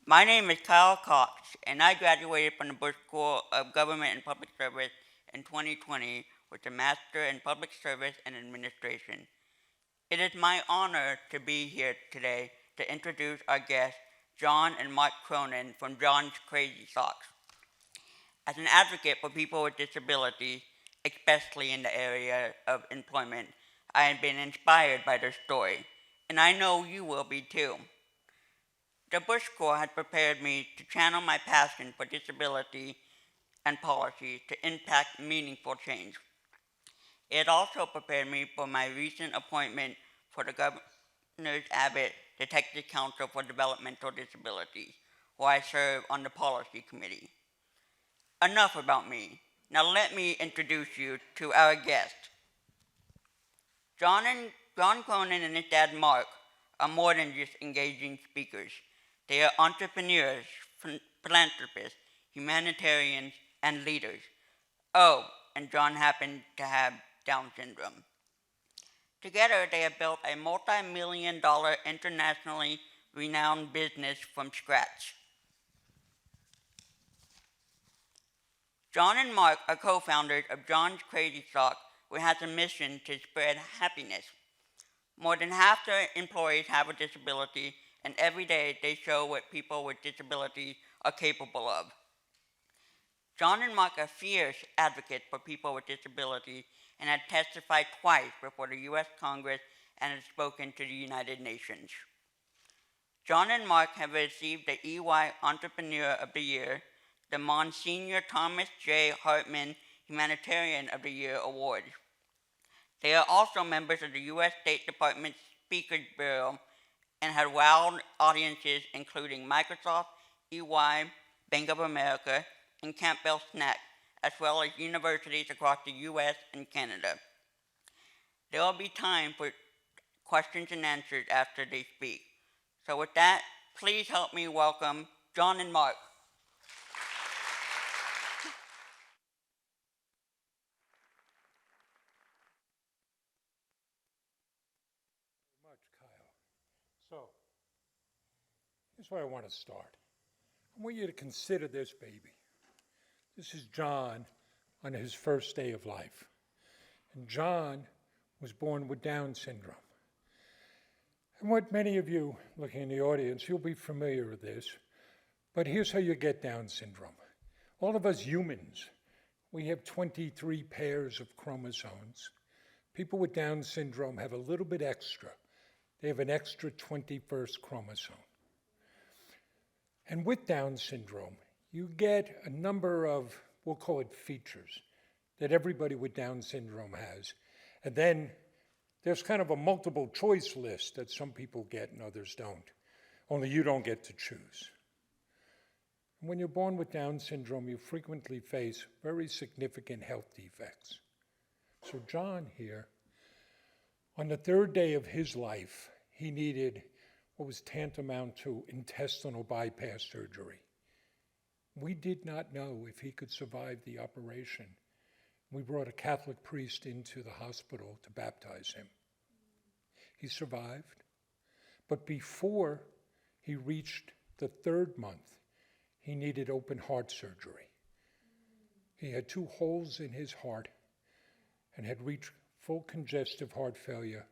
My name is Kyle Cox, and I graduated from the Bush School of Government and Public Service in 2020 with a Master in Public Service and Administration. It is my honor to be here today to introduce our guests, John and Mark Cronin from John's Crazy Socks. As an advocate for people with disabilities, especially in the area of employment, I have been inspired by their story, and I know you will be too. The Bush School has prepared me to channel my passion for disability and policy to impact meaningful change. It also prepared me for my recent appointment for the Governor's Abbott Detective Council for Developmental Disabilities, where I serve on the policy committee. Enough about me. Now let me introduce you to our guest. John Cronin and his dad Mark are more than just engaging speakers. They are entrepreneurs, philanthropists, humanitarians, and leaders. Oh, and John happened to have Down syndrome. Together, they have built a multi-million-dollar internationally renowned business from scratch. John and Mark are co-founders of John's Crazy Sock, which has a mission to spread happiness. More than half their employees have a disability, and every day they show what people with disabilities are capable of. John and Mark are fierce advocates for people with disabilities and have testified twice before the U.S. Congress and have spoken to the United Nations. John and Mark have received the EY Entrepreneur of the Year, the Monsignor Thomas J. Hartman Humanitarian of the Year award. They are also members of the U.S. State Department Speakers Bureau and have wowed audiences including Microsoft, EY, Bank of America, and Campbell Snack, as well as universities across the U.S. and Canada. There will be time for questions and answers after they speak. So with that, please help me welcome John and Mark. Much, Kyle. So, here's where I want to start. I want you to consider this baby. This is John on his first day of life. And John was born with Down syndrome. And what many of you looking in the audience, you'll be familiar with this, but here's how you get Down syndrome. All of us humans, we have 23 pairs of chromosomes. People with Down syndrome have a little bit extra. They have an extra 21st chromosome. And with Down syndrome, you get a number of, we'll call it features, that everybody with Down syndrome has. And then there's kind of a multiple choice list that some people get and others don't. Only you don't get to choose. When you're born with Down syndrome, you frequently face very significant health defects. So John here, on the third day of his life, he needed what was tantamount to intestinal bypass surgery. We did not know if he could survive the operation. We brought a Catholic priest into the hospital to baptize him. He survived, but before he reached the third month, he needed open heart surgery. He had 2 holes in his heart and had reached full congestive heart failure.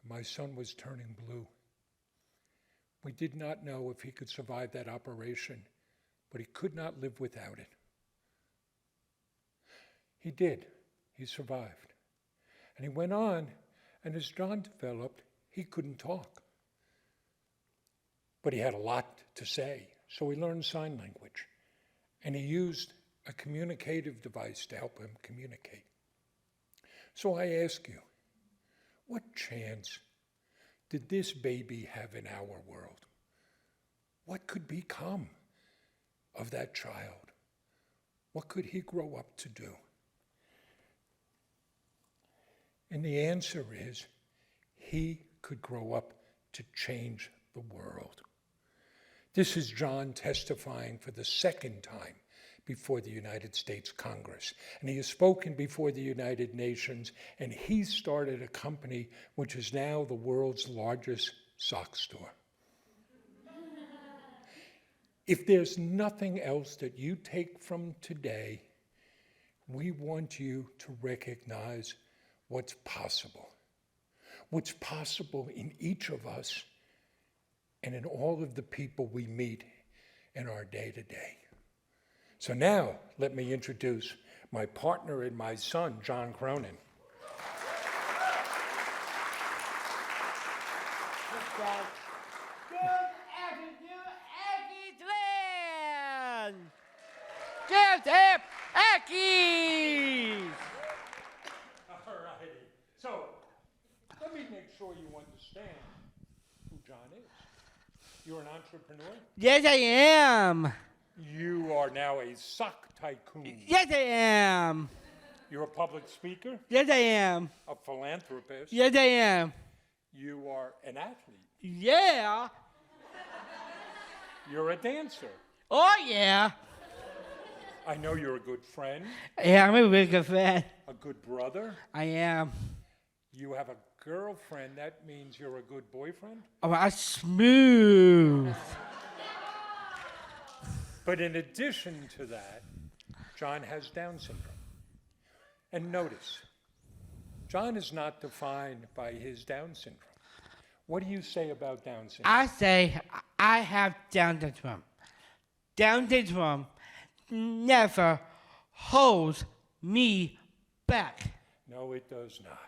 My son was turning blue. We did not know if he could survive that operation, but he could not live without it. He did. He survived. And he went on, and as John developed, he couldn't talk. But he had a lot to say, so he learned sign language. And he used a communicative device to help him communicate. So I ask you, what chance did this baby have in our world? What could become of that child? What could he grow up to do? And the answer is, he could grow up to change the world. This is John testifying for the second time before the United States Congress. And he has spoken before the United Nations, and he started a company which is now the world's largest sock store. if there's nothing else that you take from today, we want you to recognize what's possible. What's possible in each of us and in all of the people we meet in our day-to-day. So now, let me introduce my partner and my son, John Cronin. Good afternoon, Aggies land! Give him Aggies! All righty. So, let me make sure you understand who John is. You're an entrepreneur. Yes, I am. You are now a sock tycoon. Yes, I am. You're a public speaker, Yes, I am. a philanthropist. Yes, I am. You are an athlete. Yeah. You're a dancer. Oh, yeah. I know you're a good friend, Yeah, I'm a really good fan. a good brother. I am. You have a girlfriend. That means you're a good boyfriend. Oh, I'm smooth. But in addition to that, John has Down syndrome. And notice, John is not defined by his Down syndrome. What do you say about Down syndrome? I say I have Down syndrome. Down syndrome never holds me back. No, it does not.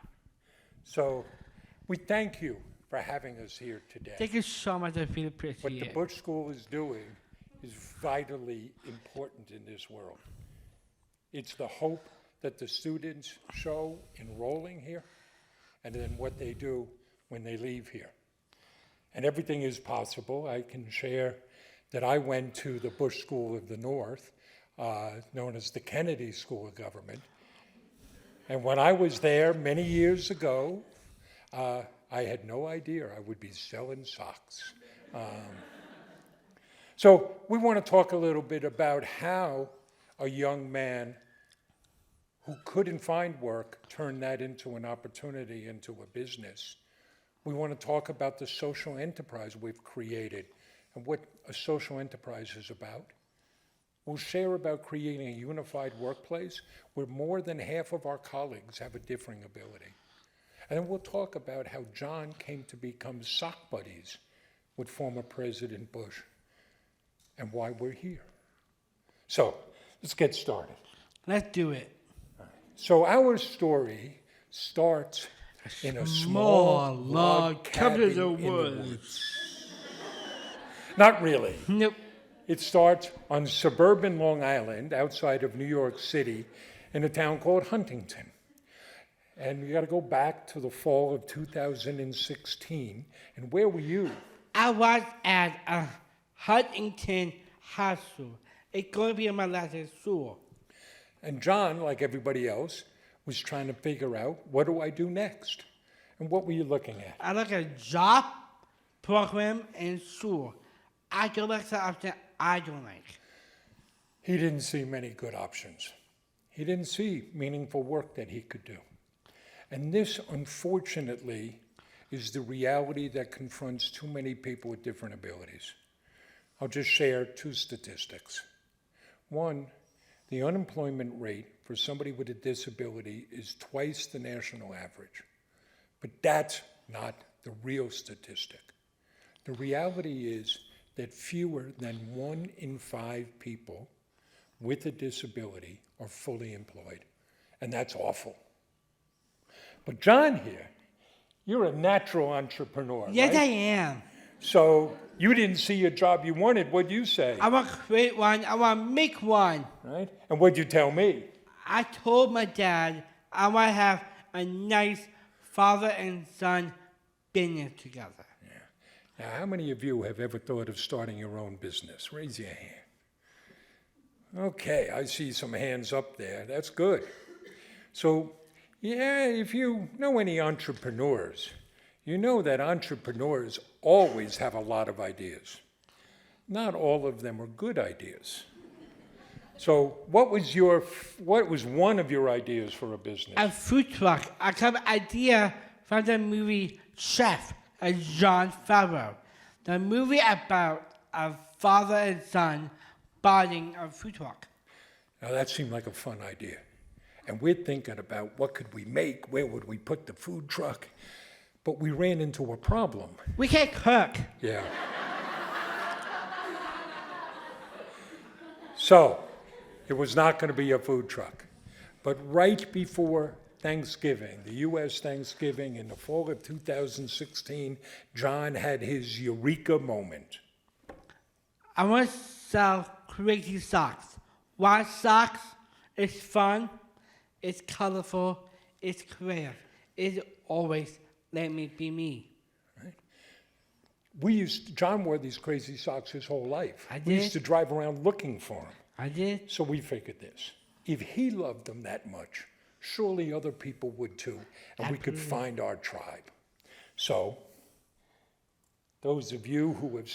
So we thank you for having us here today. Thank you so much. I feel What the appreciated. Bush School is doing is vitally important in this world. It's the hope that the students show enrolling here, and then what they do when they leave here. And everything is possible. I can share that I went to the Bush School of the North, known as the Kennedy School of Government. And when I was there many years ago, I had no idea I would be selling socks. So we want to talk a little bit about how a young man who couldn't find work turned that into an opportunity, into a business. We want to talk about the social enterprise we've created and what a social enterprise is about. We'll share about creating a unified workplace where more than half of our colleagues have a differing ability. And then we'll talk about how John came to become sock buddies with former President Bush and why we're here. So let's get started. Let's do it. So our story starts in a small log cabin in the woods. Not really. Nope. It starts on suburban Long Island outside of New York City in a town called Huntington. And you got to go back to the fall of 2016. And where were you? I was at a Huntington High School. It's going to be my last school. And John, like everybody else, was trying to figure out, what do I do next? And what were you looking at? I look at job, program, and school. I go back to option I don't like. He didn't see many good options. He didn't see meaningful work that he could do. And this, unfortunately, is the reality that confronts too many people with different abilities. I'll just share two statistics. One, the unemployment rate for somebody with a disability is twice the national average. But that's not the real statistic. The reality is that fewer than 1 in 5 people with a disability are fully employed. And that's awful. But John here, you're a natural entrepreneur, Yes, right? I am. So you didn't see a job you wanted. What'd you say? I want to create one. I want to make one. Right? And what'd you tell me? I told my dad I want to have a nice father and son business together. Now, how many of you have ever thought of starting your own business? Raise your hand. Okay, I see some hands up there. That's good. So, yeah, if you know any entrepreneurs, you know that entrepreneurs always have a lot of ideas. Not all of them are good ideas. So, what was one of your ideas for a business? A food truck. I got an idea from the movie Chef, Jon Favreau. The movie about a father and son buying a food truck. Now that seemed like a fun idea. And we're thinking about what could we make, where would we put the food truck? But we ran into a problem. We can't cook. Yeah. So, it was not going to be a food truck. But right before Thanksgiving, the U.S. Thanksgiving in the fall of 2016, John had his eureka moment. I want to sell crazy socks. Why socks? It's fun, it's colorful, it's creative. It always let me be me. John wore these crazy socks his whole life. I We used did. to drive around looking for them. I did. So we figured this. If he loved them that much, surely other people would too, and we could find our tribe. So, those of you who have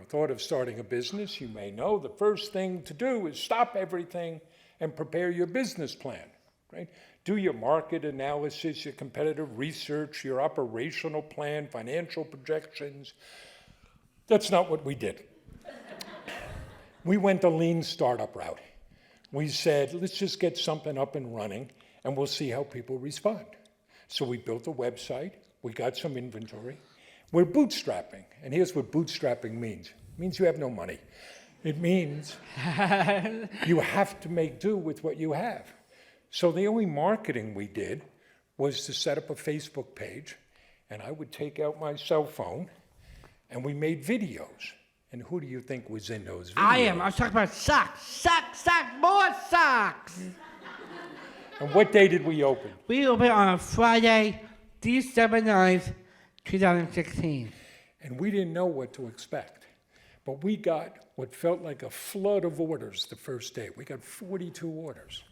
thought of starting a business, you may know the first thing to do is stop everything and prepare your business plan, right? Do your market analysis, your competitive research, your operational plan, financial projections. That's not what we did. We went the lean startup route. We said, let's just get something up and running, and we'll see how people respond. So we built a website. We got some inventory. We're bootstrapping, and here's what bootstrapping means. It means you have no money. It means you have to make do with what you have. So the only marketing we did was to set up a Facebook page, and I would take out my cell phone, and we made videos. And who do you think was in those videos? I am. I was talking about socks. Socks, more socks. And what day did we open? We opened on Friday, December 9th, 2016. And we didn't know what to expect. But we got what felt like a flood of orders the first day. We got 42 orders.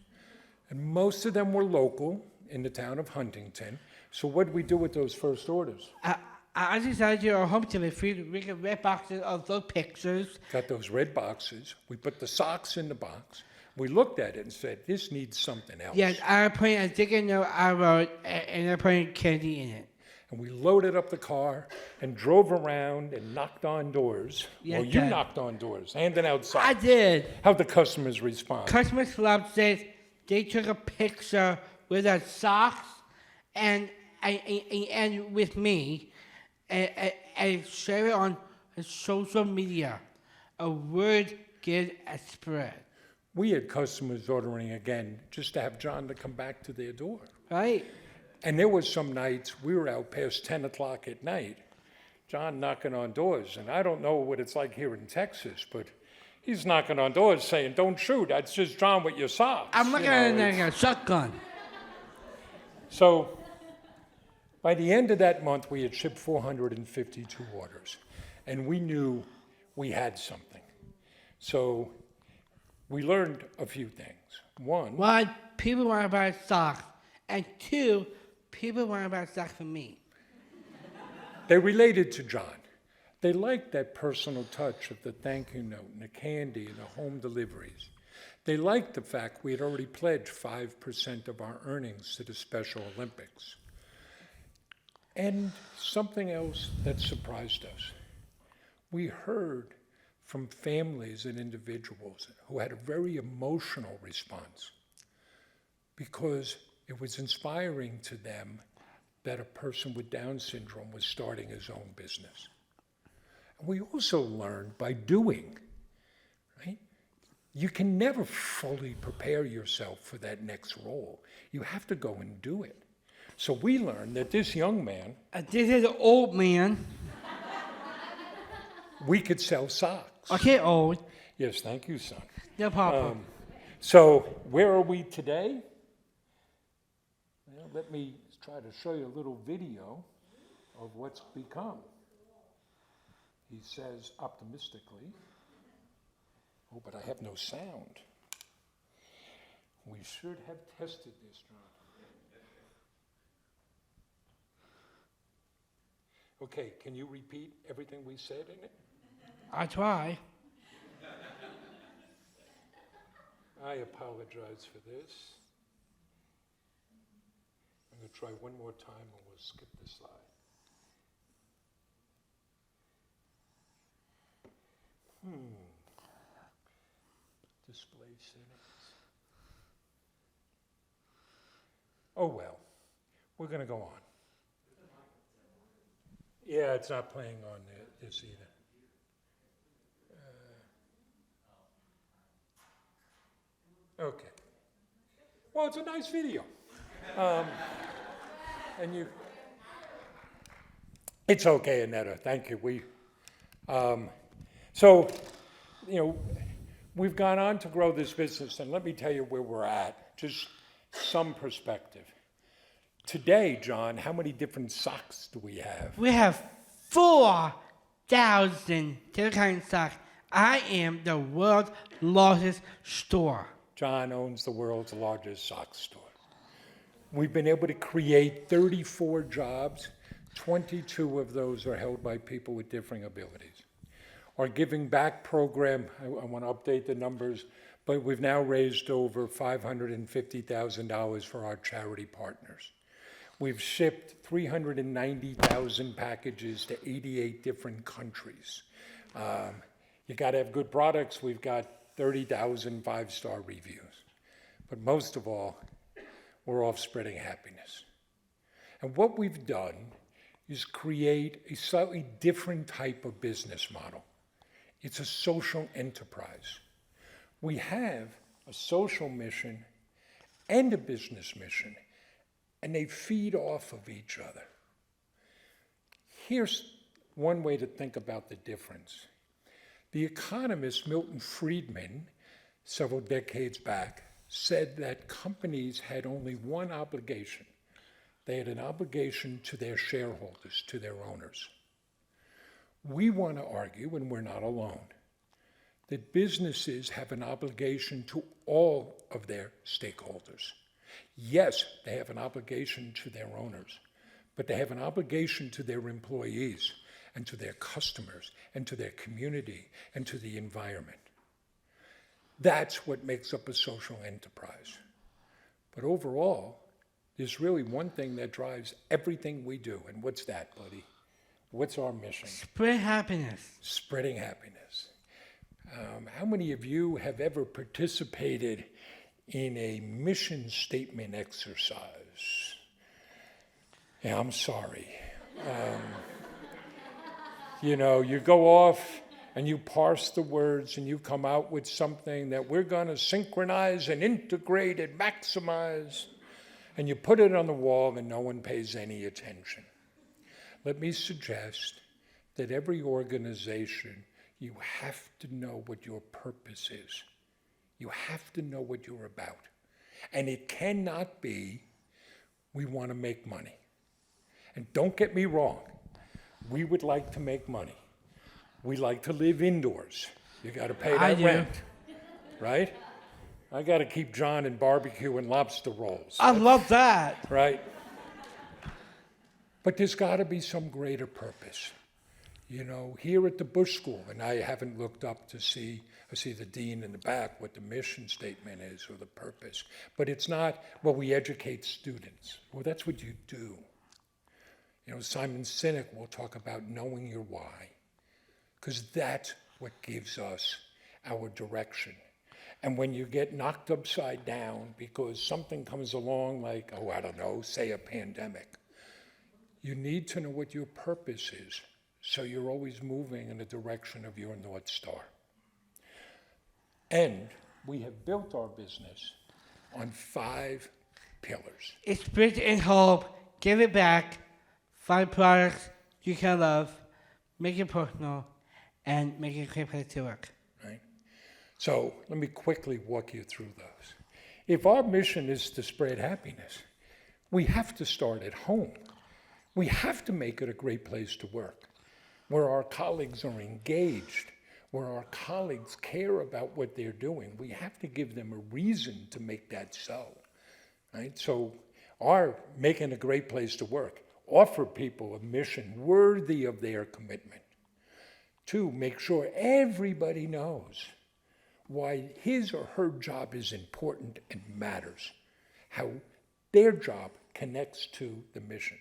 And most of them were local in the town of Huntington. So what did we do with those first orders? I decided to do a home delivery. We get red boxes of those pictures. Got those red boxes. We put the socks in the box. We looked at it and said, this needs something else. Yes, I put a sticky note I wrote, and I put candy in it. And we loaded up the car and drove around and knocked on doors. Yeah, Well, you Dad. knocked on doors, handing out socks. I did. How'd the customers respond? Customers loved it. They took a picture with their socks and with me and share it on social media. A word get a spread. We had customers ordering again just to have John to come back to their door. Right? And there was some nights we were out past 10 o'clock at night, John knocking on doors. And I don't know what it's like here in Texas, but he's knocking on doors saying, don't shoot, that's just John with your socks. I'm looking at it like a shotgun. So by the end of that month, we had shipped 452 orders. And we knew we had something. So we learned a few things. One, people want to buy socks. And two, people want to buy socks from me. They related to John. They liked that personal touch of the thank you note and the candy and the home deliveries. They liked the fact we had already pledged 5% of our earnings to the Special Olympics. And something else that surprised us. We heard from families and individuals who had a very emotional response because it was inspiring to them that a person with Down syndrome was starting his own business. And we also learned by doing, right? You can never fully prepare yourself for that next role. You have to go and do it. So we learned that this young man, This is an old man. we could sell socks. Okay, old. Yes, thank you, son. No problem. So where are we today? Well, let me try to show you a little video of what's become. He says optimistically, oh, but I have no sound. We should have tested this, John. Okay, can you repeat everything we said in it? I try. I apologize for this. I'm going to try one more time and we'll skip the slide. Display settings. Oh, well, we're going to go on. Yeah, it's not playing on this either. Okay. Well, it's a nice video. And you, it's okay, Annetta, thank you. So, we've gone on to grow this business, and let me tell you where we're at, just some perspective. Today, John, how many different socks do we have? We have 4,000 different kinds of socks. I am the world's largest store. John owns the world's largest sock store. We've been able to create 34 jobs. 22 of those are held by people with differing abilities. Our Giving Back program, I want to update the numbers, but we've now raised over $550,000 for our charity partners. We've shipped 390,000 packages to 88 different countries. You got to have good products. We've got 30,000 five-star reviews. But most of all, we're off spreading happiness. And what we've done is create a slightly different type of business model. It's a social enterprise. We have a social mission and a business mission, and they feed off of each other. Here's one way to think about the difference. The economist Milton Friedman, several decades back, said that companies had only one obligation. They had an obligation to their shareholders, to their owners. We want to argue, and we're not alone, that businesses have an obligation to all of their stakeholders. Yes, they have an obligation to their owners, but they have an obligation to their employees and to their customers and to their community and to the environment. That's what makes up a social enterprise. But overall, there's really one thing that drives everything we do. And what's that, buddy? What's our mission? Spread happiness. Spreading happiness. How many of you have ever participated in a mission statement exercise? Yeah, I'm sorry. You go off and you parse the words and you come out with something that we're going to synchronize and integrate and maximize, and you put it on the wall and no one pays any attention. Let me suggest that every organization, you have to know what your purpose is. You have to know what you're about. And it cannot be, we want to make money. And don't get me wrong, we would like to make money. We like to live indoors. You got to pay I that do. rent, right? I got to keep John in barbecue and lobster rolls, I love that. right? But there's got to be some greater purpose. Here at the Bush School, and I haven't looked up to see, I see the dean in the back, what the mission statement is or the purpose. But it's not, well, we educate students. Well, that's what you do. Simon Sinek will talk about knowing your why, because that's what gives us our direction. And when you get knocked upside down because something comes along like, say a pandemic, you need to know what your purpose is, so you're always moving in the direction of your North Star. And we have built our business on 5 pillars. It's built in hope, give it back, find products you can love, make it personal, and make it a great place to work. Right? So let me quickly walk you through those. If our mission is to spread happiness, we have to start at home. We have to make it a great place to work, where our colleagues are engaged, where our colleagues care about what they're doing. We have to give them a reason to make that so. Right? So our making a great place to work, offer people a mission worthy of their commitment. 2, make sure everybody knows why his or her job is important and matters, how their job connects to the mission.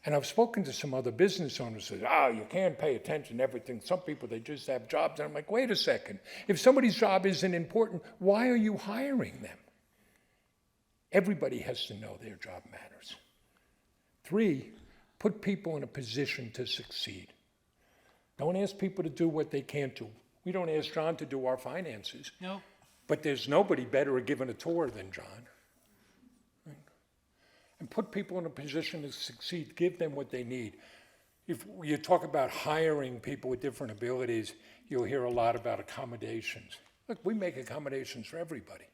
And I've spoken to some other business owners who say, you can't pay attention to everything. Some people, they just have jobs. And I'm like, wait a second. If somebody's job isn't important, why are you hiring them? Everybody has to know their job matters. 3, put people in a position to succeed. Don't ask people to do what they can't do. We don't ask John to do our finances. No. But there's nobody better at giving a tour than John. Right? And put people in a position to succeed. Give them what they need. If you talk about hiring people with different abilities, you'll hear a lot about accommodations. Look, we make accommodations for everybody.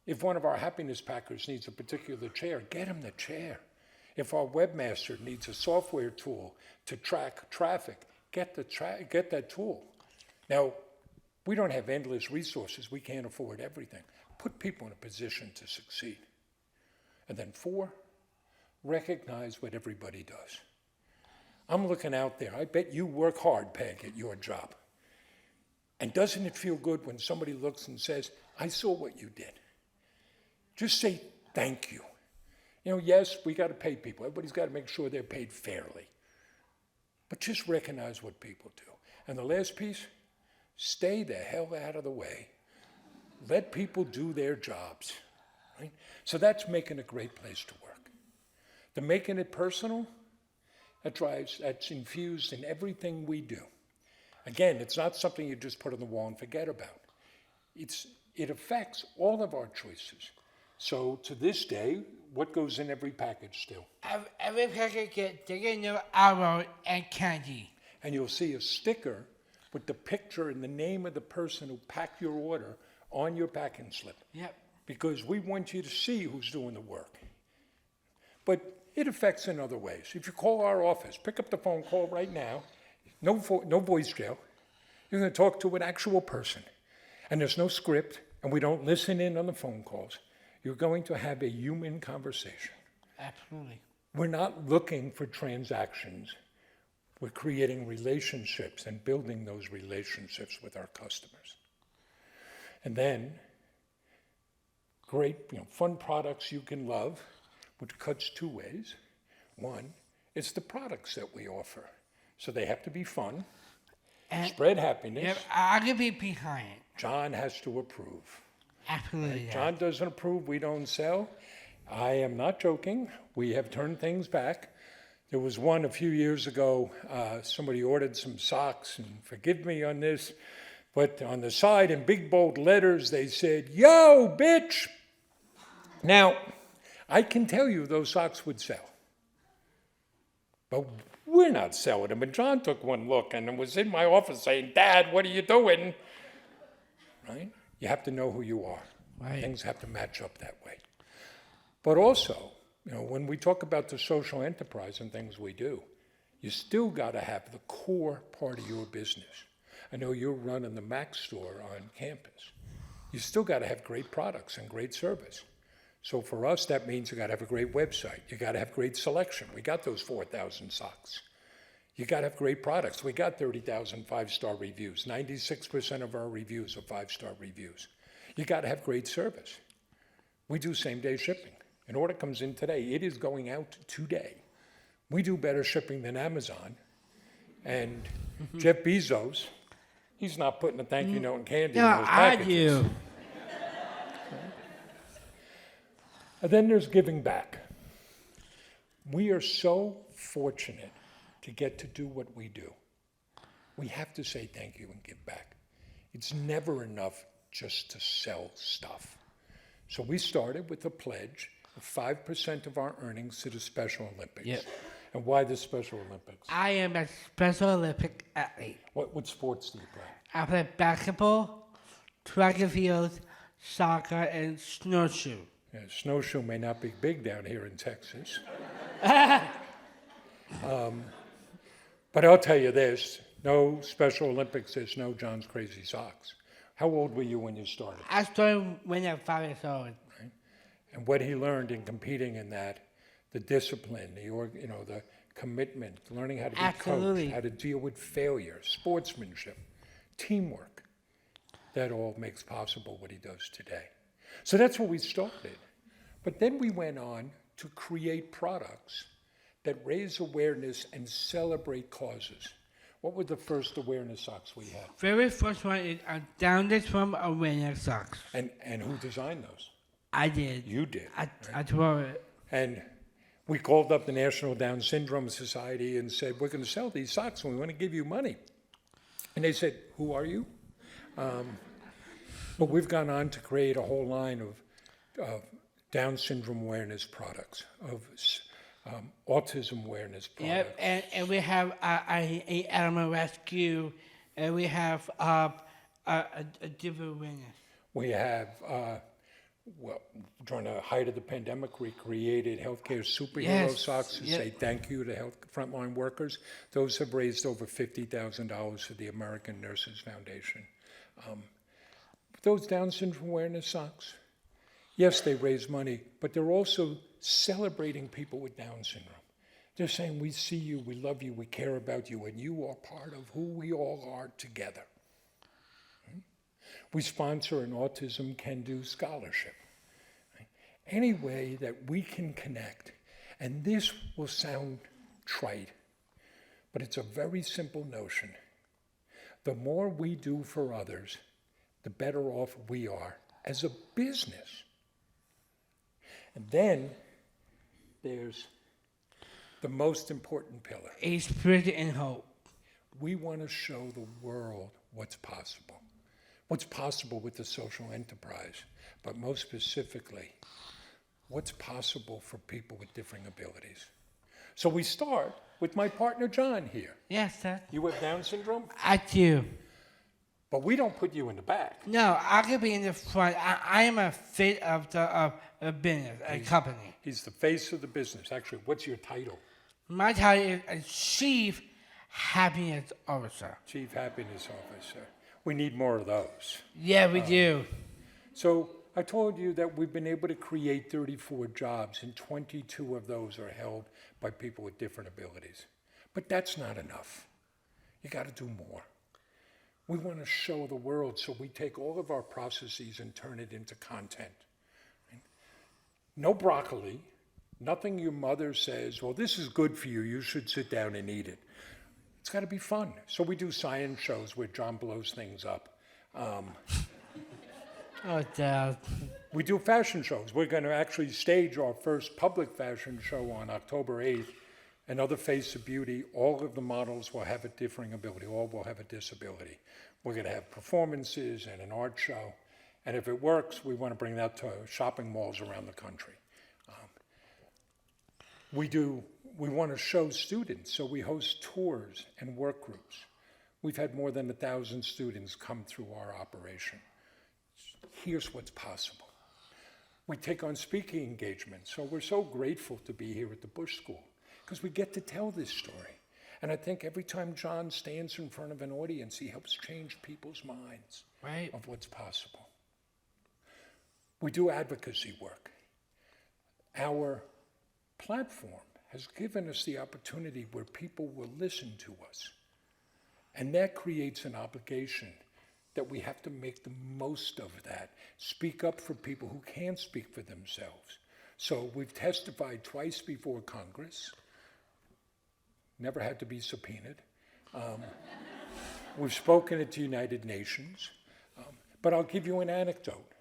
If one of our happiness packers needs a particular chair, get him the chair. If our webmaster needs a software tool to track traffic, get that tool. Now, we don't have endless resources. We can't afford everything. Put people in a position to succeed. And then 4, recognize what everybody does. I'm looking out there. I bet you work hard, Peg, at your job. And doesn't it feel good when somebody looks and says, I saw what you did? Just say thank you. Yes, we got to pay people. Everybody's got to make sure they're paid fairly. But just recognize what people do. And the last piece, stay the hell out of the way. Let people do their jobs. Right? So that's making a great place to work. The making it personal, that's infused in everything we do. Again, it's not something you just put on the wall and forget about. It affects all of our choices. So to this day, what goes in every package still? Every package get chicken, arrow, and candy. And you'll see a sticker with the picture and the name of the person who packed your order on your packing slip. Yep. Because we want you to see who's doing the work. But it affects in other ways. If you call our office, pick up the phone call right now, no voice jail. You're going to talk to an actual person. And there's no script, and we don't listen in on the phone calls. You're going to have a human conversation. Absolutely. We're not looking for transactions. We're creating relationships and building those relationships with our customers. And then, great, fun products you can love, which cuts 2 ways. 1, it's the products that we offer. So they have to be fun, And spread happiness. yep, I can be behind it. John has to approve. Absolutely. John doesn't approve, we don't sell. I am not joking. We have turned things back. There was one a few years ago, somebody ordered some socks, and forgive me on this, but on the side in big bold letters, they said, "Yo, bitch!" Now, I can tell you those socks would sell. But we're not selling them. And John took one look and was in my office saying, "Dad, what are you doing?" Right? You have to know who you are. Right. Things have to match up that way. But also, when we talk about the social enterprise and things we do, you still got to have the core part of your business. I know you're running the Mac store on campus. You still got to have great products and great service. So for us, that means you got to have a great website. You got to have great selection. We got those 4,000 socks. You got to have great products. We got 30,000 5-star reviews. 96% of our reviews are 5-star reviews. You got to have great service. We do same-day shipping. An order comes in today. It is going out today. We do better shipping than Amazon. And Jeff Bezos, he's not putting a thank you note and candy in No, those I packages. do. And then there's giving back. We are so fortunate to get to do what we do. We have to say thank you and give back. It's never enough just to sell stuff. So we started with a pledge of 5% of our earnings to the Special Olympics. Yep. And why the Special Olympics? I am a Special Olympic athlete. What sports do you play? I play basketball, track and field, soccer, and snowshoe. Yeah, snowshoe may not be big down here in Texas. But I'll tell you this, no Special Olympics, there's no John's Crazy Socks. How old were you when you started? I started when I was 5 years old. And what he learned in competing in that, the discipline, the commitment, learning how to be Absolutely. coached, how to deal with failure, sportsmanship, teamwork, that all makes possible what he does today. So that's where we started. But then we went on to create products that raise awareness and celebrate causes. What were the first awareness socks we had? Very first one is Down the From Awareness Socks. And who designed those? I did. You did. I wrote it. And we called up the National Down Syndrome Society and said, we're going to sell these socks and we want to give you money. And they said, who are you? But we've gone on to create a whole line of Down syndrome awareness products, of autism awareness products. Yep, and we have a animal rescue, and we have a different awareness. We have, well, during the height of the pandemic, we created healthcare superhero Yes, socks to yep. say thank you to health frontline workers. Those have raised over $50,000 for the American Nurses Foundation. Those Down syndrome awareness socks, yes, they raise money, but they're also celebrating people with Down syndrome. They're saying, we see you, we love you, we care about you, and you are part of who we all are together. We sponsor an Autism Can Do scholarship. Any way that we can connect, and this will sound trite, but it's a very simple notion. The more we do for others, the better off we are as a business. And then there's the most important pillar. A spirit and hope. We want to show the world what's possible. What's possible with the social enterprise, but most specifically, what's possible for people with differing abilities. So we start with my partner John here. Yes, sir. You have Down syndrome, I do. but we don't put you in the back. No, I could be in the front. I am a face of the business, a company. He's the face of the business. Actually, what's your title? My title is a Chief Happiness Officer. Chief Happiness Officer. We need more of those. Yeah, we do. So I told you that we've been able to create 34 jobs, and 22 of those are held by people with different abilities. But that's not enough. You got to do more. We want to show the world, so we take all of our processes and turn it into content. No broccoli, nothing your mother says, well, this is good for you, you should sit down and eat it. It's got to be fun. So we do science shows where John blows things up. Oh, Dad. We do fashion shows. We're going to actually stage our first public fashion show on October 8th. Another Face of Beauty. All of the models will have a differing ability. All will have a disability. We're going to have performances and an art show. And if it works, we want to bring that to shopping malls around the country. We want to show students, so we host tours and work groups. We've had more than 1,000 students come through our operation. Here's what's possible. We take on speaking engagements, so we're so grateful to be here at the Bush School because we get to tell this story. And I think every time John stands in front of an audience, he helps change people's minds Right. of what's possible. We do advocacy work. Our platform has given us the opportunity where people will listen to us. And that creates an obligation that we have to make the most of that. Speak up for people who can't speak for themselves. So we've testified twice before Congress, never had to be subpoenaed. We've spoken at the United Nations. But I'll give you an anecdote.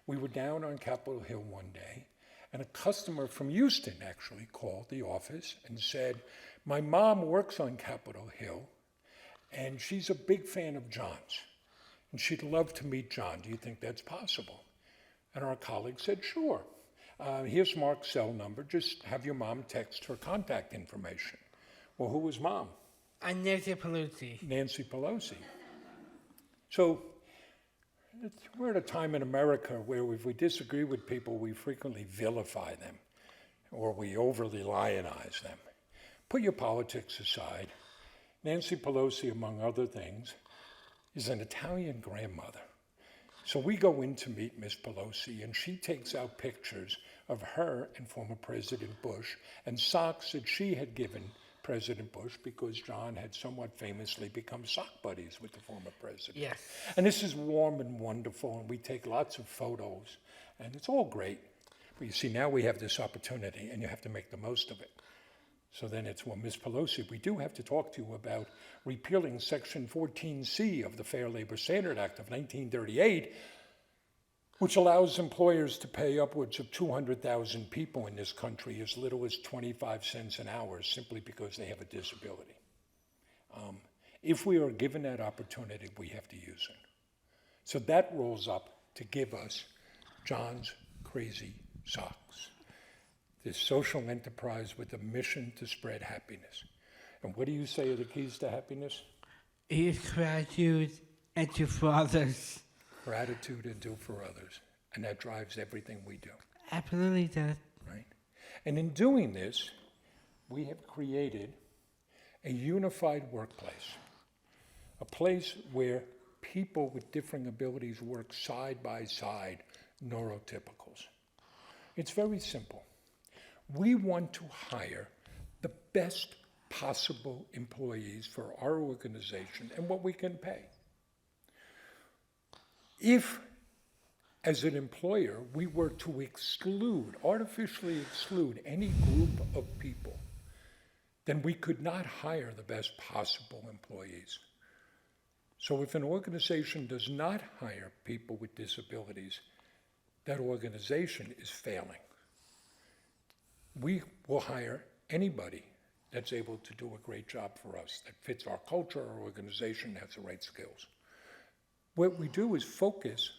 We were down on Capitol Hill one day, and a customer from Houston actually called the office and said, my mom works on Capitol Hill, and she's a big fan of John's, and she'd love to meet John. Do you think that's possible? And our colleague said, sure. Here's Mark's cell number. Just have your mom text her contact information. Well, who was mom? I'm Nancy Pelosi. Nancy Pelosi. So we're at a time in America where if we disagree with people, we frequently vilify them or we overly lionize them. Put your politics aside. Nancy Pelosi, among other things, is an Italian grandmother. So we go in to meet Miss Pelosi, and she takes out pictures of her and former President Bush and socks that she had given President Bush because John had somewhat famously become sock buddies with the former president. Yes. And this is warm and wonderful, and we take lots of photos, and it's all great. But you see, now we have this opportunity, and you have to make the most of it. So then it's, well, Ms. Pelosi, we do have to talk to you about repealing Section 14C of the Fair Labor Standards Act of 1938, which allows employers to pay upwards of 200,000 people in this country as little as 25 cents an hour simply because they have a disability. If we are given that opportunity, we have to use it. So that rolls up to give us John's Crazy Socks, this social enterprise with a mission to spread happiness. And what do you say are the keys to happiness? Is gratitude and to for others. Gratitude and do for others. And that drives everything we do, Absolutely does. right? And in doing this, we have created a unified workplace, a place where people with differing abilities work side by side, neurotypicals. It's very simple. We want to hire the best possible employees for our organization and what we can pay. If, as an employer, we were to artificially exclude any group of people, then we could not hire the best possible employees. So if an organization does not hire people with disabilities, that organization is failing. We will hire anybody that's able to do a great job for us, that fits our culture, our organization, has the right skills. What we do is focus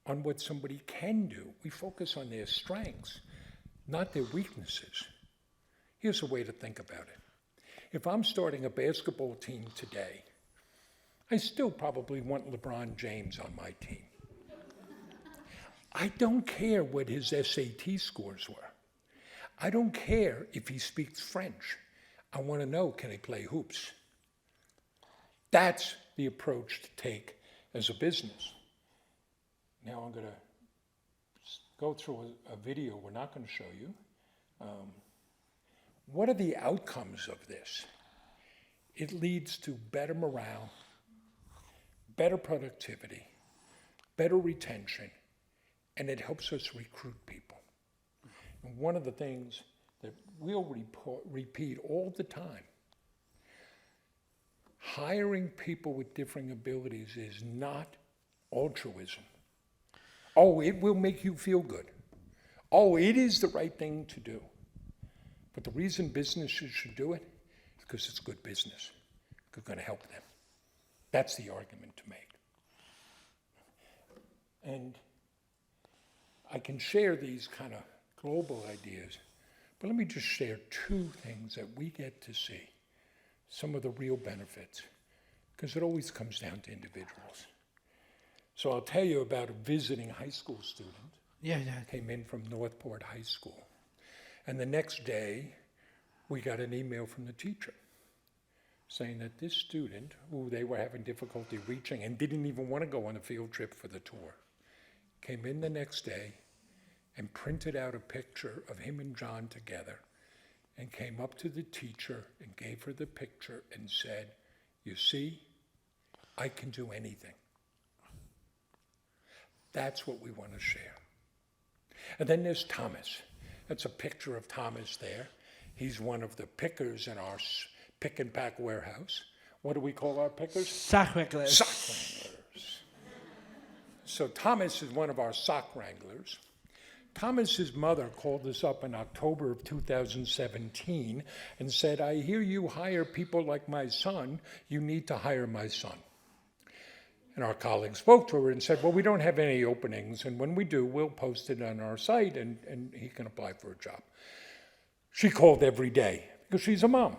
on what somebody can do. We focus on their strengths, not their weaknesses. Here's a way to think about it. If I'm starting a basketball team today, I still probably want LeBron James on my team. I don't care what his SAT scores were. I don't care if he speaks French. I want to know, can he play hoops? That's the approach to take as a business. Now I'm going to go through a video we're not going to show you. What are the outcomes of this? It leads to better morale, better productivity, better retention, and it helps us recruit people. And one of the things that we'll repeat all the time, hiring people with differing abilities is not altruism. Oh, it will make you feel good. Oh, it is the right thing to do. But the reason businesses should do it is because it's good business. It's going to help them. That's the argument to make. And I can share these kind of global ideas, but let me just share two things that we get to see, some of the real benefits, because it always comes down to individuals. So I'll tell you about a visiting high school student. Yeah, Dad. Came in from Northport High School. And the next day, we got an email from the teacher saying that this student, who they were having difficulty reaching and didn't even want to go on a field trip for the tour, came in the next day and printed out a picture of him and John together and came up to the teacher and gave her the picture and said, "You see, I can do anything." That's what we want to share. And then there's Thomas. That's a picture of Thomas there. He's one of the pickers in our pick and pack warehouse. What do we call our pickers? Sock wranglers. Sock wranglers. So Thomas is one of our sock wranglers. Thomas's mother called us up in October of 2017 and said, "I hear you hire people like my son. You need to hire my son." And our colleague spoke to her and said, "Well, we don't have any openings, and when we do, we'll post it on our site, and he can apply for a job." She called every day because she's a mom.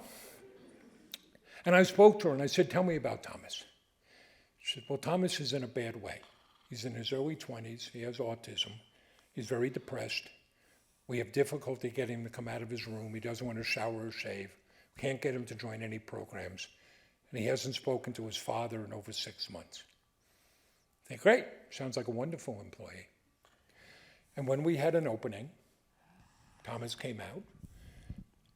And I spoke to her and I said, "Tell me about Thomas." She said, "Well, Thomas is in a bad way. He's in his early 20s. He has autism. He's very depressed. We have difficulty getting him to come out of his room. He doesn't want to shower or shave. Can't get him to join any programs. And he hasn't spoken to his father in over 6 months." I think, great, sounds like a wonderful employee. And when we had an opening, Thomas came out,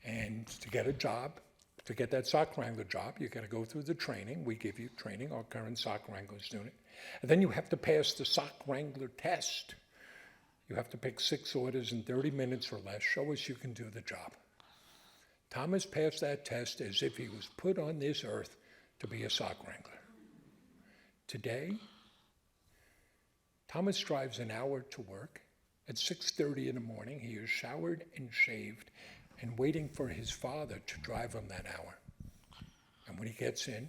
and to get a job, to get that sock wrangler job, you got to go through the training. We give you training, our current sock wranglers doing it. And then you have to pass the sock wrangler test. You have to pick 6 orders in 30 minutes or less. Show us you can do the job. Thomas passed that test as if he was put on this earth to be a sock wrangler. Today, Thomas drives an hour to work. At 6:30 in the morning, he is showered and shaved and waiting for his father to drive him that hour. And when he gets in,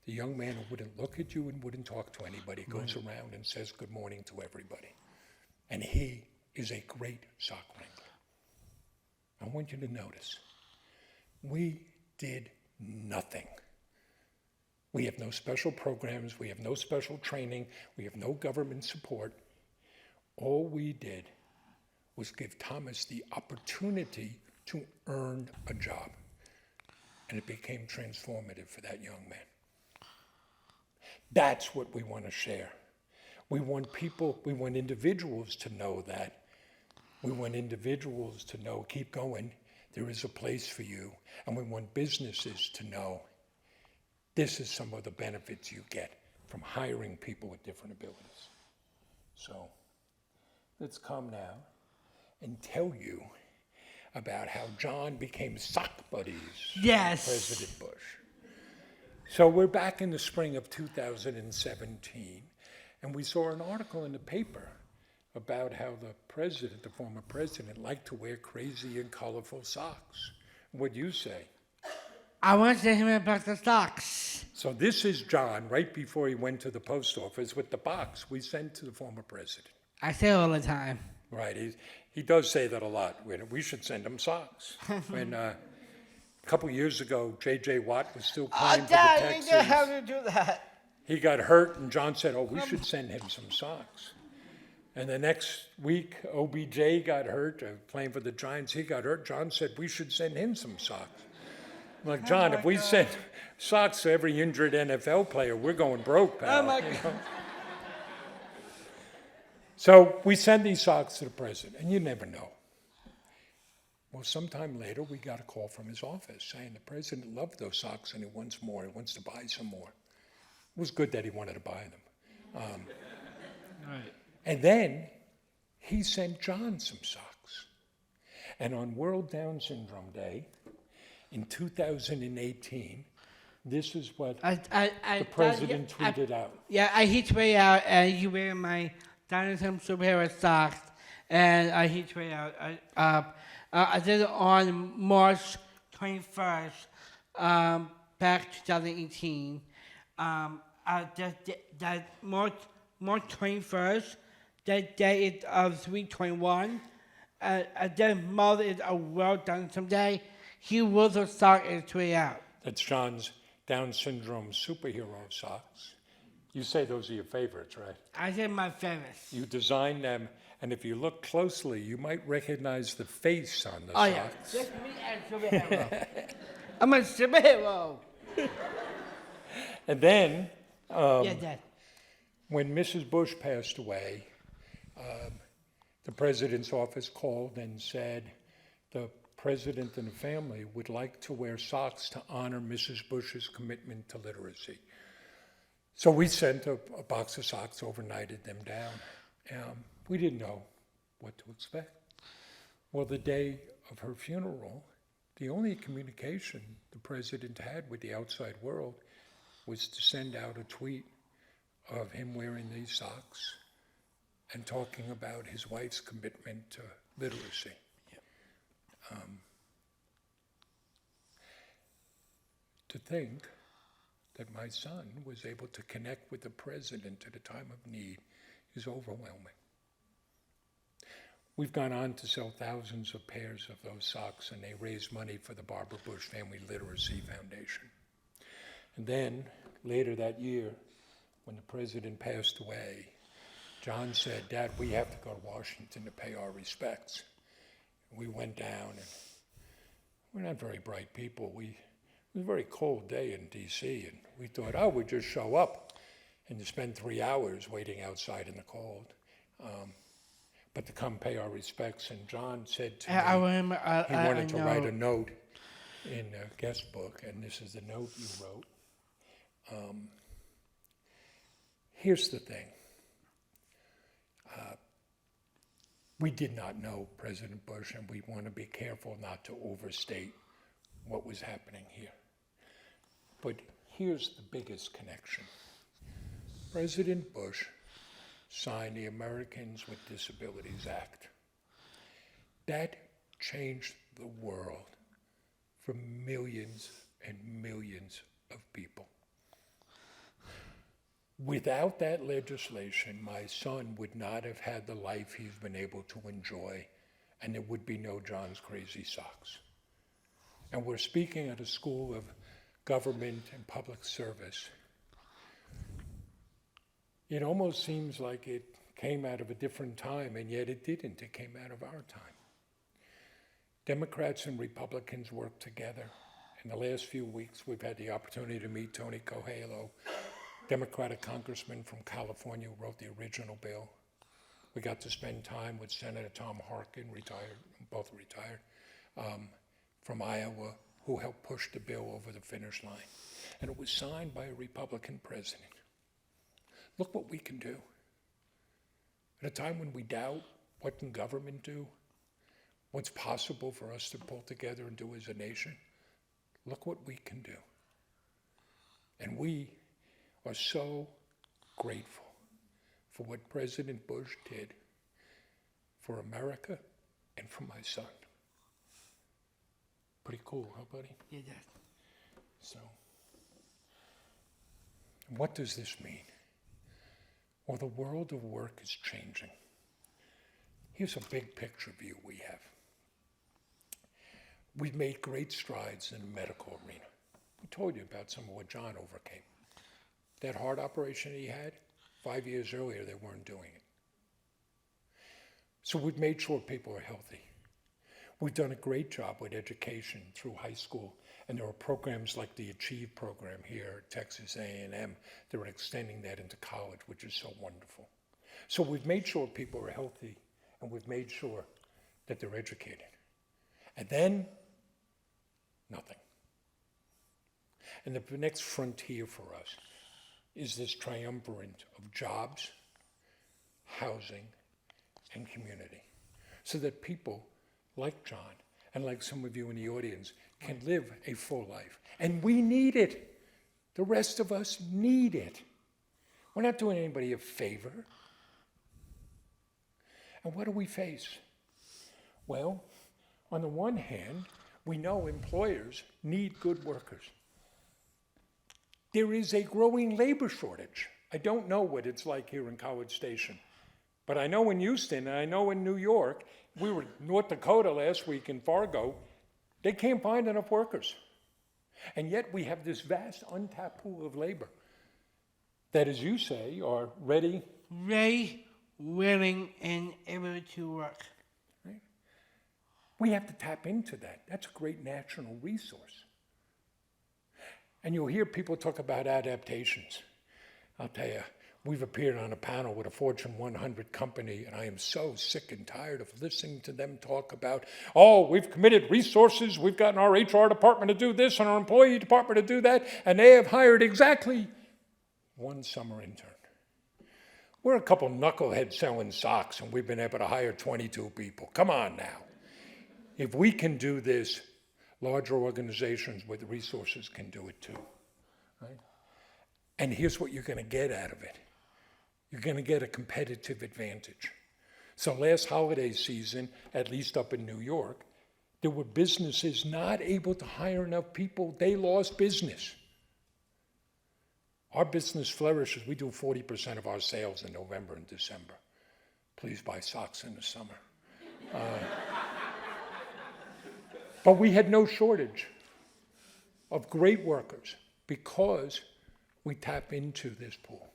the young man who wouldn't look at you and wouldn't talk to anybody goes around and says good morning to everybody. And he is a great sock wrangler. I want you to notice, we did nothing. We have no special programs, we have no special training, we have no government support. All we did was give Thomas the opportunity to earn a job. And it became transformative for that young man. That's what we want to share. We want people, we want individuals to know that. We want individuals to know, keep going, there is a place for you. And we want businesses to know this is some of the benefits you get from hiring people with different abilities. So let's come now and tell you about how John became sock buddies Yes. with President Bush. So we're back in the spring of 2017, and we saw an article in the paper about how the president, the former president, liked to wear crazy and colorful socks. What'd you say? I want to tell him about the stocks. So this is John right before he went to the post office with the box we sent to the former president. I say it all the time. Right, he does say that a lot. We should send him socks. When a couple years ago, J.J. Watt was still playing for the Texans. you know how to do that. He got hurt, and John said, we should send him some socks. And the next week, OBJ got hurt, playing for the Giants. He got hurt. John said, we should send him some socks. I'm like, John, if we send socks to every injured NFL player, we're going broke, pal. Oh, my you God. know? So we send these socks to the president, and you never know. Well, sometime later, we got a call from his office saying the president loved those socks and he wants more. He wants to buy some more. It was good that he wanted to buy them. Right. And then he sent John some socks. And on World Down Syndrome Day in 2018, this is what the president tweeted out. Yeah, I hit way out, and you wear my dinosaur superhero socks, and I hit way out. I did it on March 21st, back 2018. That March 21st, that day is 3/21. That month is a World Down Syndrome Day. He wore the sock and it's way out. That's John's Down syndrome superhero socks. You say those are your favorites, right? I said my favorites. You designed them, and if you look closely, you might recognize the face on the Oh yeah, socks. just me and superhero. I'm a superhero. And then, Yeah, Dad. when Mrs. Bush passed away, the president's office called and said the president and the family would like to wear socks to honor Mrs. Bush's commitment to literacy. So we sent a box of socks, overnighted them down. We didn't know what to expect. Well, the day of her funeral, the only communication the president had with the outside world was to send out a tweet of him wearing these socks and talking about his wife's commitment to literacy. To think that my son was able to connect with the president at a time of need is overwhelming. We've gone on to sell thousands of pairs of those socks, and they raise money for the Barbara Bush Family Literacy Foundation. And then, later that year, when the president passed away, John said, Dad, we have to go to Washington to pay our respects. We went down, and we're not very bright people. It was a very cold day in D.C., and we thought, we'd just show up and to spend 3 hours waiting outside in the cold. But to come pay our respects, and John said to me, I remember. he wanted to write a note in a guest book, and this is the note you wrote. Here's the thing. We did not know President Bush, and we want to be careful not to overstate what was happening here. But here's the biggest connection. President Bush signed the Americans with Disabilities Act. That changed the world for millions and millions of people. Without that legislation, my son would not have had the life he's been able to enjoy, and there would be no John's Crazy Socks. And we're speaking at a school of government and public service. It almost seems like it came out of a different time, and yet it didn't. It came out of our time. Democrats and Republicans worked together. In the last few weeks, we've had the opportunity to meet Tony Coelho, Democratic congressman from California who wrote the original bill. We got to spend time with Senator Tom Harkin, retired, both retired, from Iowa, who helped push the bill over the finish line. And it was signed by a Republican president. Look what we can do. At a time when we doubt what can government do, what's possible for us to pull together and do as a nation, look what we can do. And we are so grateful for what President Bush did for America and for my son. Pretty cool, huh, buddy? Yeah, Dad. So, what does this mean? Well, the world of work is changing. Here's a big picture view we have. We've made great strides in the medical arena. We told you about some of what John overcame. That heart operation he had, 5 years earlier, they weren't doing it. So we've made sure people are healthy. We've done a great job with education through high school, and there are programs like the Achieve program here at Texas A&M that are extending that into college, which is so wonderful. So we've made sure people are healthy, and we've made sure that they're educated. And then, nothing. And the next frontier for us is this triumvirate of jobs, housing, and community, so that people like John and like some of you in the audience can live a full life. And we need it. The rest of us need it. We're not doing anybody a favor. And what do we face? Well, on the one hand, we know employers need good workers. There is a growing labor shortage. I don't know what it's like here in College Station, but I know in Houston and I know in New York, we were in North Dakota last week in Fargo, they can't find enough workers. And yet we have this vast untapped pool of labor that, as you say, are ready. Ready, willing, and able to work. Right? We have to tap into that. That's a great national resource. And you'll hear people talk about adaptations. I'll tell you, we've appeared on a panel with a Fortune 100 company, and I am so sick and tired of listening to them talk about, oh, we've committed resources, we've gotten our HR department to do this and our employee department to do that, and they have hired exactly one summer intern. We're a couple knuckleheads selling socks, and we've been able to hire 22 people. Come on now. If we can do this, larger organizations with resources can do it too. Right? And here's what you're going to get out of it. You're going to get a competitive advantage. So last holiday season, at least up in New York, there were businesses not able to hire enough people. They lost business. Our business flourishes. We do 40% of our sales in November and December. Please buy socks in the summer. But we had no shortage of great workers because we tap into this pool.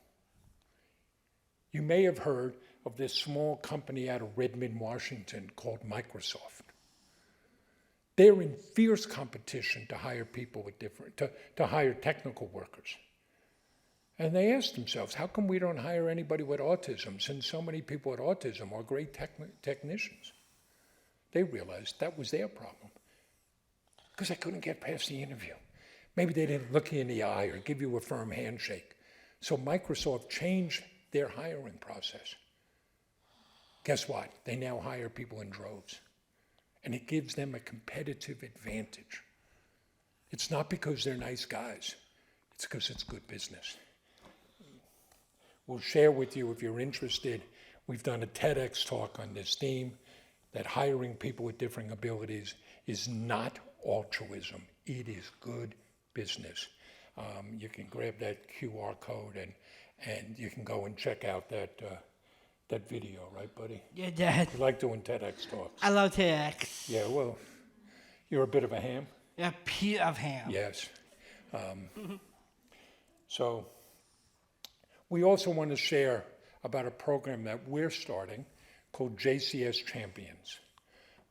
You may have heard of this small company out of Redmond, Washington called Microsoft. They're in fierce competition to hire people with to hire technical workers. And they asked themselves, how come we don't hire anybody with autism, since so many people with autism are great technicians? They realized that was their problem, because they couldn't get past the interview. Maybe they didn't look you in the eye or give you a firm handshake. So Microsoft changed their hiring process. Guess what? They now hire people in droves. And it gives them a competitive advantage. It's not because they're nice guys. It's because it's good business. We'll share with you if you're interested. We've done a TEDx talk on this theme, that hiring people with differing abilities is not altruism. It is good business. You can grab that QR code and you can go and check out that video, right, buddy? Yeah, Dad. You like doing TEDx talks? I love TEDx. Yeah, well, you're a bit of a ham. A piece of ham. Yes. So we also want to share about a program that we're starting called JCS Champions.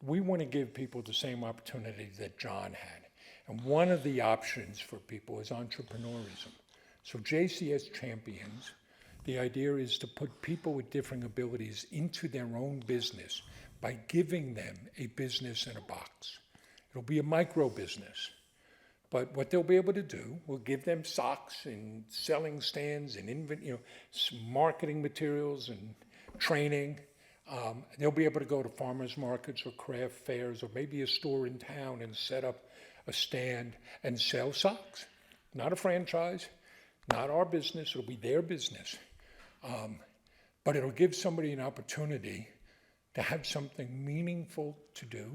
We want to give people the same opportunity that John had. And one of the options for people is entrepreneurism. So JCS Champions, the idea is to put people with differing abilities into their own business by giving them a business in a box. It'll be a micro business. But what they'll be able to do, we'll give them socks and selling stands and marketing materials and training. They'll be able to go to farmers markets or craft fairs or maybe a store in town and set up a stand and sell socks. Not a franchise, not our business, it'll be their business. But it'll give somebody an opportunity to have something meaningful to do.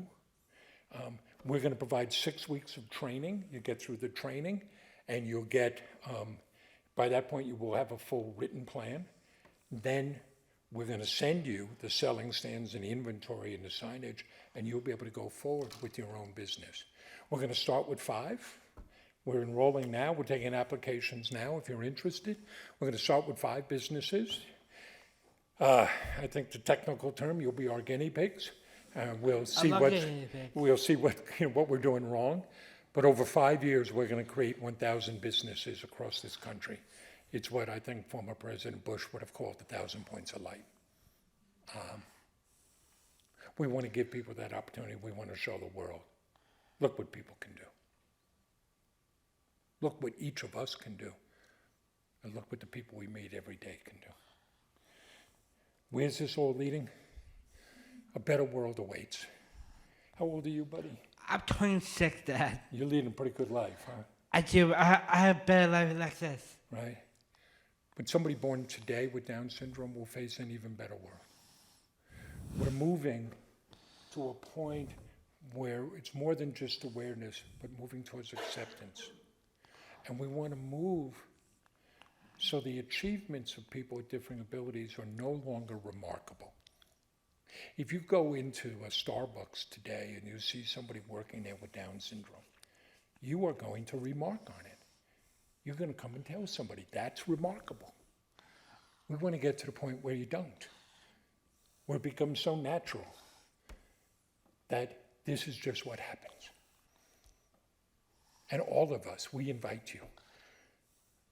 We're going to provide 6 weeks of training. You get through the training and you'll get, by that point you will have a full written plan. Then we're going to send you the selling stands and the inventory and the signage, and you'll be able to go forward with your own business. We're going to start with 5. We're enrolling now. We're taking applications now if you're interested. We're going to start with 5 businesses. I think the technical term, you'll be our guinea pigs. We'll see love what guinea pigs. we'll see what we're doing wrong. But over 5 years, we're going to create 1,000 businesses across this country. It's what I think former President Bush would have called 1,000 points of light. We want to give people that opportunity. We want to show the world, look what people can do. Look what each of us can do. And look what the people we meet every day can do. Where's this all leading? A better world awaits. How old are you, buddy? I'm 26, Dad. You're leading a pretty good life, huh? I do. I have a better life like this. Right? But somebody born today with Down syndrome will face an even better world. We're moving to a point where it's more than just awareness, but moving towards acceptance. And we want to move so the achievements of people with differing abilities are no longer remarkable. If you go into a Starbucks today and you see somebody working there with Down syndrome, you are going to remark on it. You're going to come and tell somebody, that's remarkable. We want to get to the point where you don't, where it becomes so natural that this is just what happens. And all of us, we invite you,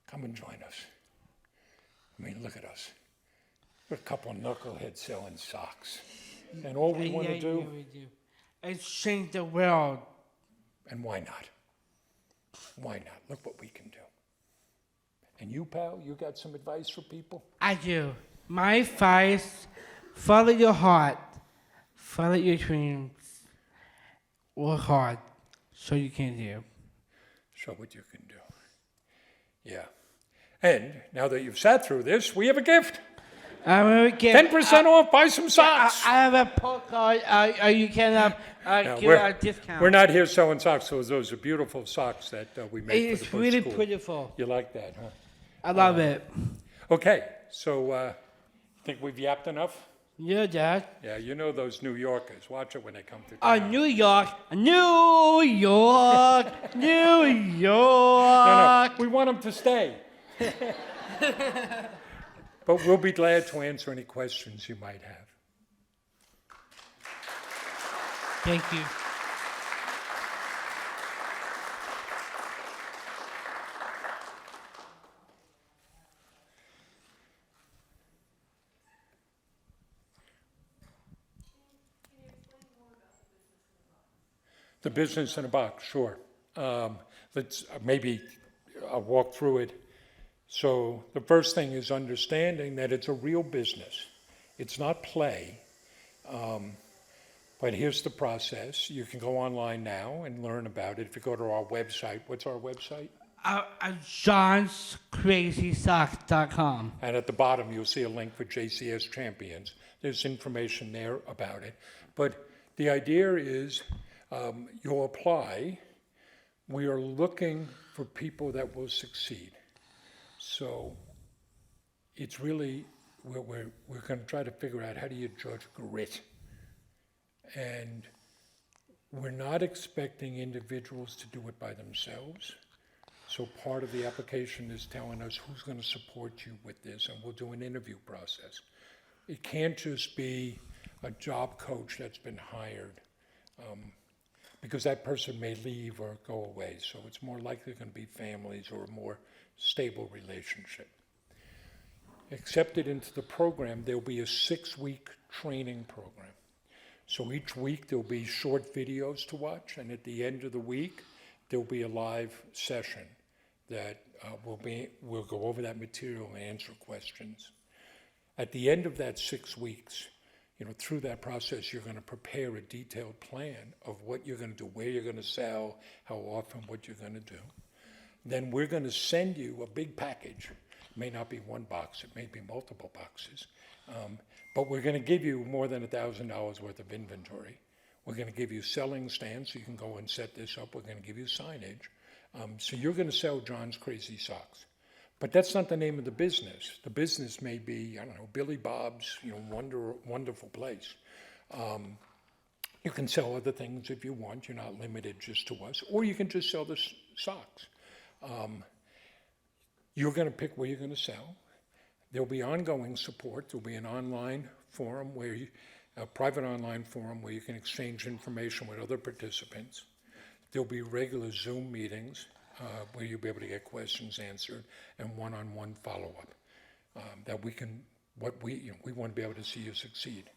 come and join us. I mean, look at us. We're a couple of knuckleheads selling socks. And all we want to do, is change the world. and why not? Why not? Look what we can do. And you, pal, you got some advice for people? I do. My advice, follow your heart. Follow your dreams. Work hard so you can do. Show what you can do. Yeah. And now that you've sat through this, we have a gift. I'm gonna give 10% off, buy some socks. I have a postcard. You can No, give a discount. we're not here selling socks, so those are beautiful socks that we made It's for the really Bush School. beautiful. You like that, huh? I love it. Okay, so think we've yapped enough? Yeah, Dad. Yeah, you know those New Yorkers. Watch it when they come to town. New York, New York, New York. No, we want them to stay. But we'll be glad to answer any questions you might have. Thank you. The business in a box, sure. Let's maybe I'll walk through it. So the first thing is understanding that it's a real business. It's not play. But here's the process. You can go online now and learn about it. If you go to our website, what's our website? JohnsCrazySocks.com. And at the bottom, you'll see a link for JCS Champions. There's information there about it. But the idea is you'll apply. We are looking for people that will succeed. So it's really, we're going to try to figure out how do you judge grit. And we're not expecting individuals to do it by themselves. So part of the application is telling us who's going to support you with this, and we'll do an interview process. It can't just be a job coach that's been hired, because that person may leave or go away. So it's more likely going to be families or a more stable relationship. Accepted into the program, there'll be a 6-week training program. So each week there'll be short videos to watch, and at the end of the week, there'll be a live session that we'll go over that material and answer questions. At the end of that 6 weeks, through that process, you're going to prepare a detailed plan of what you're going to do, where you're going to sell, how often, what you're going to do. Then we're going to send you a big package. It may not be one box, it may be multiple boxes. But we're going to give you more than $1,000 worth of inventory. We're going to give you selling stands so you can go and set this up. We're going to give you signage. So you're going to sell John's Crazy Socks. But that's not the name of the business. The business may be, I don't know, Billy Bob's, wonderful place. You can sell other things if you want. You're not limited just to us. Or you can just sell the socks. You're going to pick where you're going to sell. There'll be ongoing support. There'll be an online forum a private online forum where you can exchange information with other participants. There'll be regular Zoom meetings where you'll be able to get questions answered and one-on-one follow-up. We want to be able to see you succeed.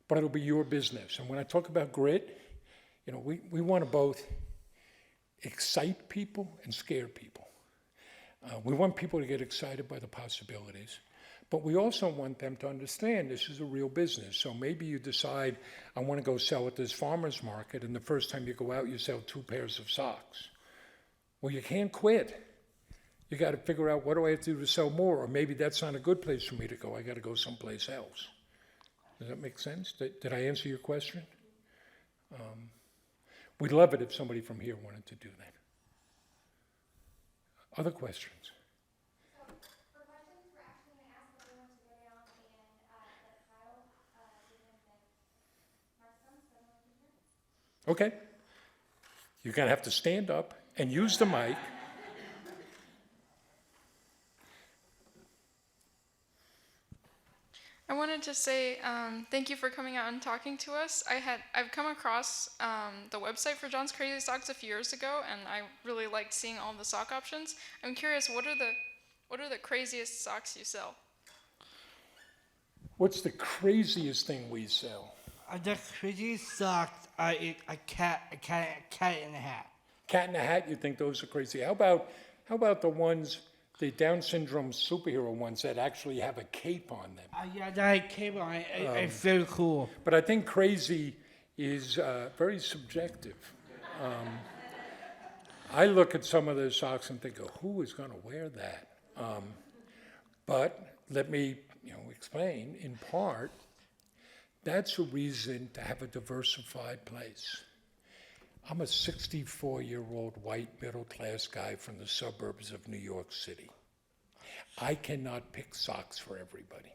But it'll be your business. And when I talk about grit, we want to both excite people and scare people. We want people to get excited by the possibilities, but we also want them to understand this is a real business. So maybe you decide, I want to go sell at this farmer's market, and the first time you go out, you sell 2 pairs of socks. Well, you can't quit. You got to figure out, what do I have to do to sell more? Or maybe that's not a good place for me to go. I got to go someplace else. Does that make sense? Did I answer your question? We'd love it if somebody from here wanted to do that. Other questions? So, for questions, we're actually going to ask everyone to go down and let Kyle give them the microphone so everyone can hear. Okay. You're going to have to stand up and use the mic. I wanted to say thank you for coming out and talking to us. I've come across the website for John's Crazy Socks a few years ago, and I really liked seeing all the sock options. I'm curious, what are the craziest socks you sell? What's the craziest thing we sell? The craziest socks are a cat in a hat. Cat in a hat, you think those are crazy? How about the ones, the Down syndrome superhero ones that actually have a cape on them? Yeah, that cape on it. It's very cool. But I think crazy is very subjective. I look at some of those socks and think, who is going to wear that? But let me explain, in part, that's a reason to have a diversified place. I'm a 64-year-old white middle-class guy from the suburbs of New York City. I cannot pick socks for everybody.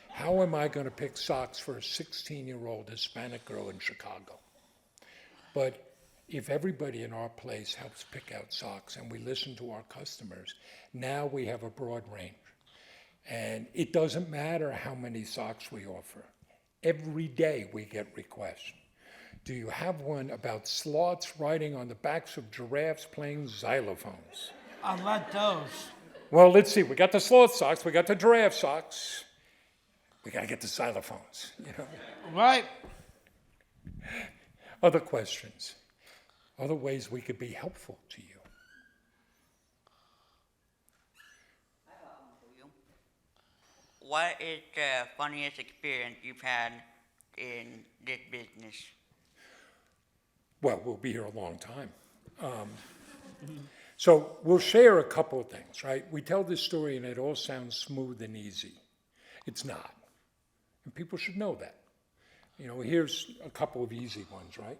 How am I going to pick socks for a 16-year-old Hispanic girl in Chicago? But if everybody in our place helps pick out socks and we listen to our customers, now we have a broad range. And it doesn't matter how many socks we offer. Every day we get requests. Do you have one about sloths riding on the backs of giraffes playing xylophones? I like those. Well, let's see. We got the sloth socks. We got the giraffe socks. We got to get the xylophones, Right. Other questions? Other ways we could be helpful to you? I have one for you. What is the funniest experience you've had in this business? Well, we'll be here a long time. So we'll share a couple of things, right? We tell this story and it all sounds smooth and easy. It's not. And people should know that. You know, here's a couple of easy ones, right?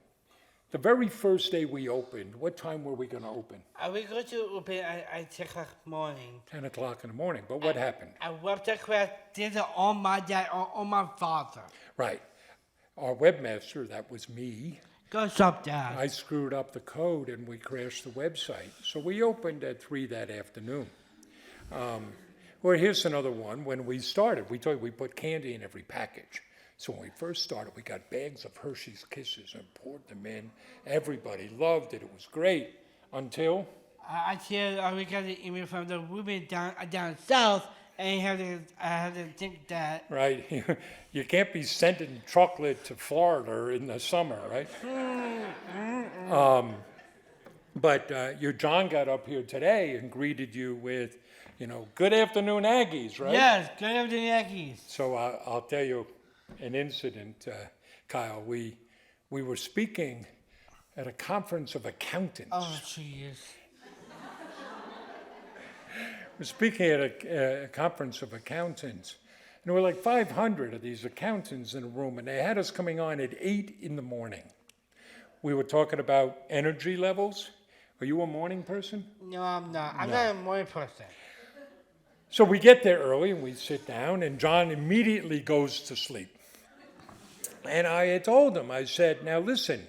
The very first day we opened, what time were we going to open? Are we going to open at 10 o'clock morning? 10 o'clock in the morning. But what happened? I web decorate dinner on my dad, on my father. Right. Our webmaster, that was me, Goes up, Dad. I screwed up the code and we crashed the website. So we opened at 3 that afternoon. Well, here's another one. When we started, we told you we put candy in every package. So when we first started, we got bags of Hershey's Kisses and poured them in. Everybody loved it. It was great until I tell we got an email from the woman down south, and I had to think that. right? You can't be sending chocolate to Florida in the summer, right? But your John got up here today and greeted you with, you know, good afternoon, Aggies, right? Yes, good afternoon, Yankees. So I'll tell you an incident, Kyle. We were speaking at a conference of accountants. Oh, jeez. We're speaking at a conference of accountants, and there were like 500 of these accountants in a room, and they had us coming on at 8 in the morning. We were talking about energy levels. Are you a morning person? No, I'm not. I'm not a morning person. So we get there early and we sit down, and John immediately goes to sleep. And I had told him, I said, now listen,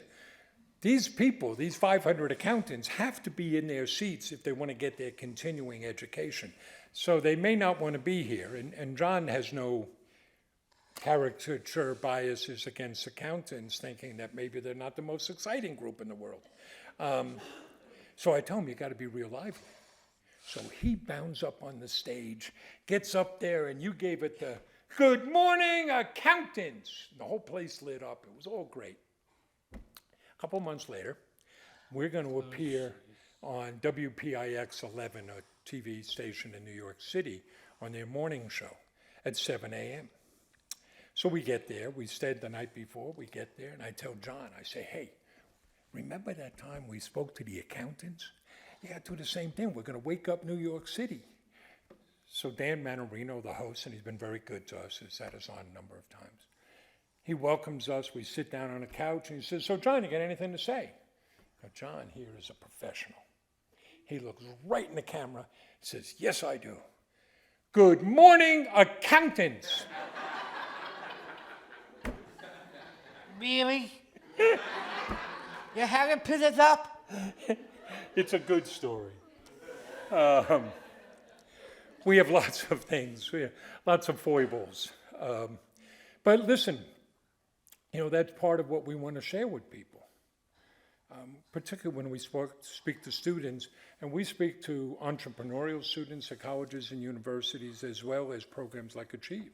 these people, these 500 accountants, have to be in their seats if they want to get their continuing education. So they may not want to be here. And John has no caricature biases against accountants, thinking that maybe they're not the most exciting group in the world. So I tell him, you got to be real lively. So he bounds up on the stage, gets up there, and you gave it the good morning, accountants. The whole place lit up. It was all great. A couple months later, we're going to appear on WPIX 11, a TV station in New York City, on their morning show at 7 a.m. So we get there. We stayed the night before. We get there, and I tell John, I say, hey, remember that time we spoke to the accountants? You got to do the same thing. We're going to wake up New York City. So Dan Manarino, the host, and he's been very good to us, has had us on a number of times. He welcomes us. We sit down on a couch, and he says, so, John, you got anything to say? Now, John here is a professional. He looks right in the camera, says, yes, I do. Good morning, accountants. Really? You haven't put it up? It's a good story. We have lots of things, we have lots of foibles. But listen, you know, that's part of what we want to share with people, particularly when we speak to students, and we speak to entrepreneurial students at colleges and universities, as well as programs like Achieve.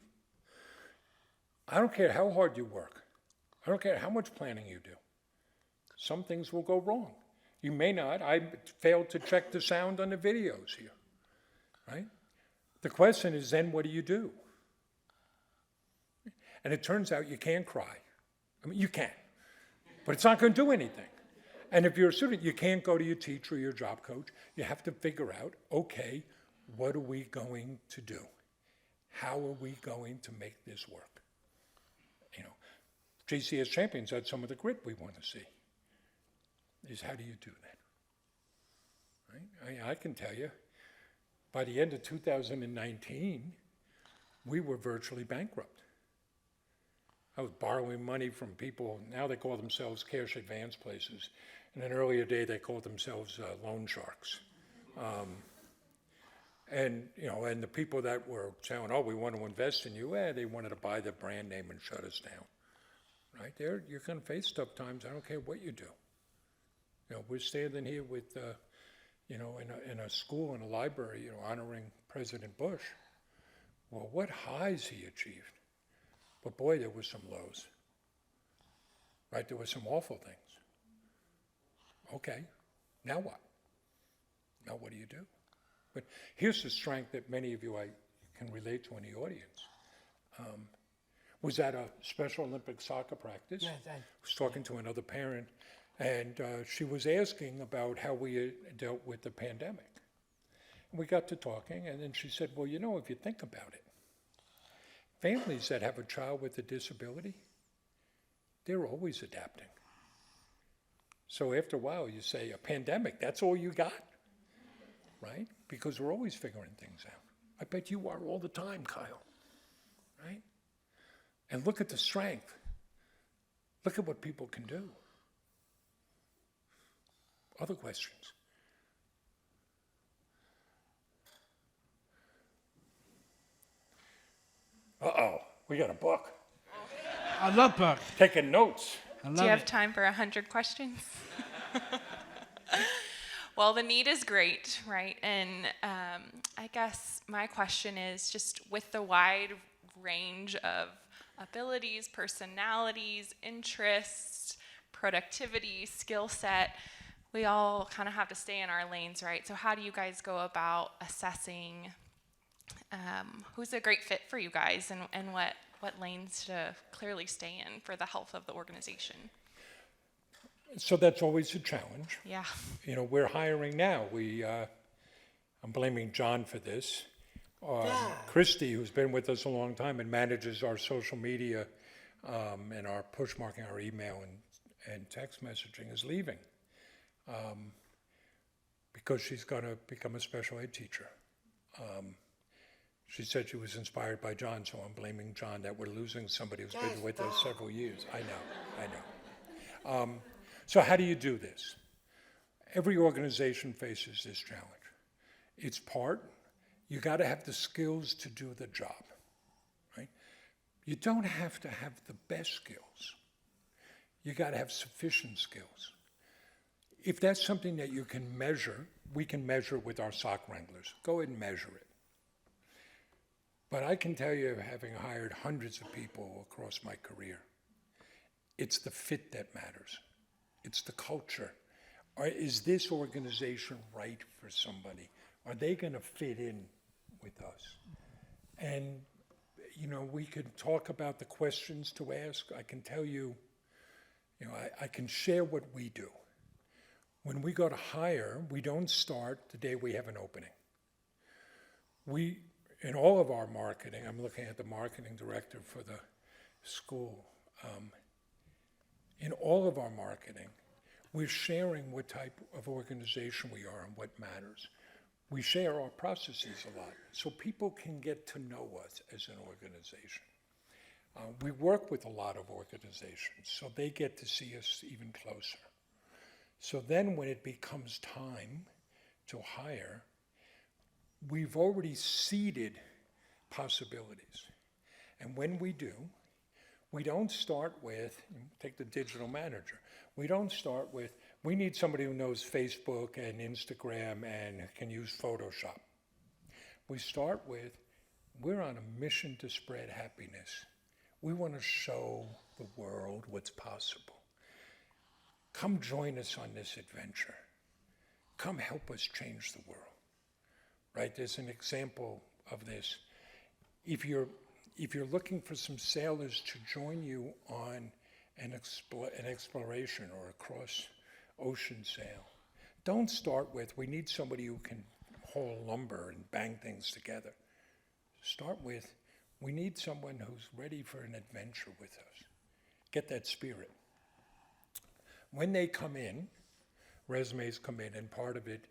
I don't care how hard you work. I don't care how much planning you do. Some things will go wrong. You may not. I failed to check the sound on the videos here, right? The question is then, what do you do? And it turns out you can't cry. I mean, you can, but it's not going to do anything. And if you're a student, you can't go to your teacher or your job coach. You have to figure out, okay, what are we going to do? How are we going to make this work? You know, JCS Champions had some of the grit we want to see. Is how do you do that? Right? I can tell you, by the end of 2019, we were virtually bankrupt. I was borrowing money from people, now they call themselves cash advance places. In an earlier day, they called themselves loan sharks. And, you know, and the people that were saying, oh, we want to invest in you, they wanted to buy the brand name and shut us down. Right there, you're going to face tough times. I don't care what you do. You know, we're standing here with, you know, in a school, in a library, you know, honoring President Bush. Well, what highs he achieved. But boy, there were some lows. Right, there were some awful things. Okay, now what? Now what do you do? But here's the strength that many of you I can relate to in the audience. was at a Special Olympic soccer practice. Yes, Was talking to another parent, and she was asking about how we dealt with the pandemic. We got to talking, and then she said, well, you know, if you think about it, families that have a child with a disability, they're always adapting. So after a while, you say, a pandemic, that's all you got, right? Because we're always figuring things out. I bet you are all the time, Kyle, right? And look at the strength. Look at what people can do. Other questions? Uh-oh, we got a book. I love books. Taking notes. I Do love you have it. time for 100 questions? Well, the need is great, right? And I guess my question is just with the wide range of abilities, personalities, interests, productivity, skill set, we all kind of have to stay in our lanes, right? So how do you guys go about assessing who's a great fit for you guys and what lanes to clearly stay in for the health of the organization? So that's always a challenge. Yeah. You know, we're hiring now. I'm blaming John for this. Christy, who's been with us a long time and manages our social media and our push marketing, our email and text messaging, is leaving because she's going to become a special ed teacher. She said she was inspired by John, so I'm blaming John that we're losing somebody who's been with us several years. I know. So how do you do this? Every organization faces this challenge. It's you got to have the skills to do the job, right? You don't have to have the best skills. You got to have sufficient skills. If that's something that you can measure, we can measure with our sock wranglers. Go ahead and measure it. But I can tell you, having hired hundreds of people across my career, it's the fit that matters. It's the culture. Is this organization right for somebody? Are they going to fit in with us? And, you know, we could talk about the questions to ask. I can tell you, I can share what we do. When we go to hire, we don't start the day we have an opening. In all of our marketing, I'm looking at the marketing director for the school. In all of our marketing, we're sharing what type of organization we are and what matters. We share our processes a lot, so people can get to know us as an organization. We work with a lot of organizations, so they get to see us even closer. So then when it becomes time to hire, we've already seeded possibilities. And when we do, we don't start with, take the digital manager, we don't start with, we need somebody who knows Facebook and Instagram and can use Photoshop. We start with, we're on a mission to spread happiness. We want to show the world what's possible. Come join us on this adventure. Come help us change the world. Right? There's an example of this. If you're looking for some sailors to join you on an exploration or a cross-ocean sail, don't start with, we need somebody who can haul lumber and bang things together. Start with, we need someone who's ready for an adventure with us. Get that spirit. When they come in, resumes come in, and part of it,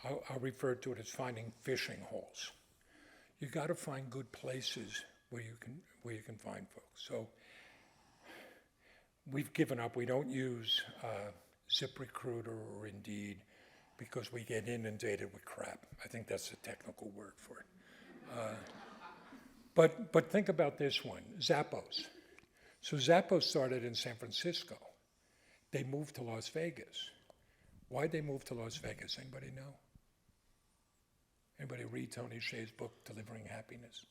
I'll refer to it as finding fishing holes. You got to find good places where you can find folks. So we've given up. We don't use ZipRecruiter or Indeed because we get inundated with crap. I think that's the technical word for it. But think about this one, Zappos. So Zappos started in San Francisco. They moved to Las Vegas. Why'd they move to Las Vegas? Anybody know? Anybody read Tony Hsieh's book, Delivering Happiness?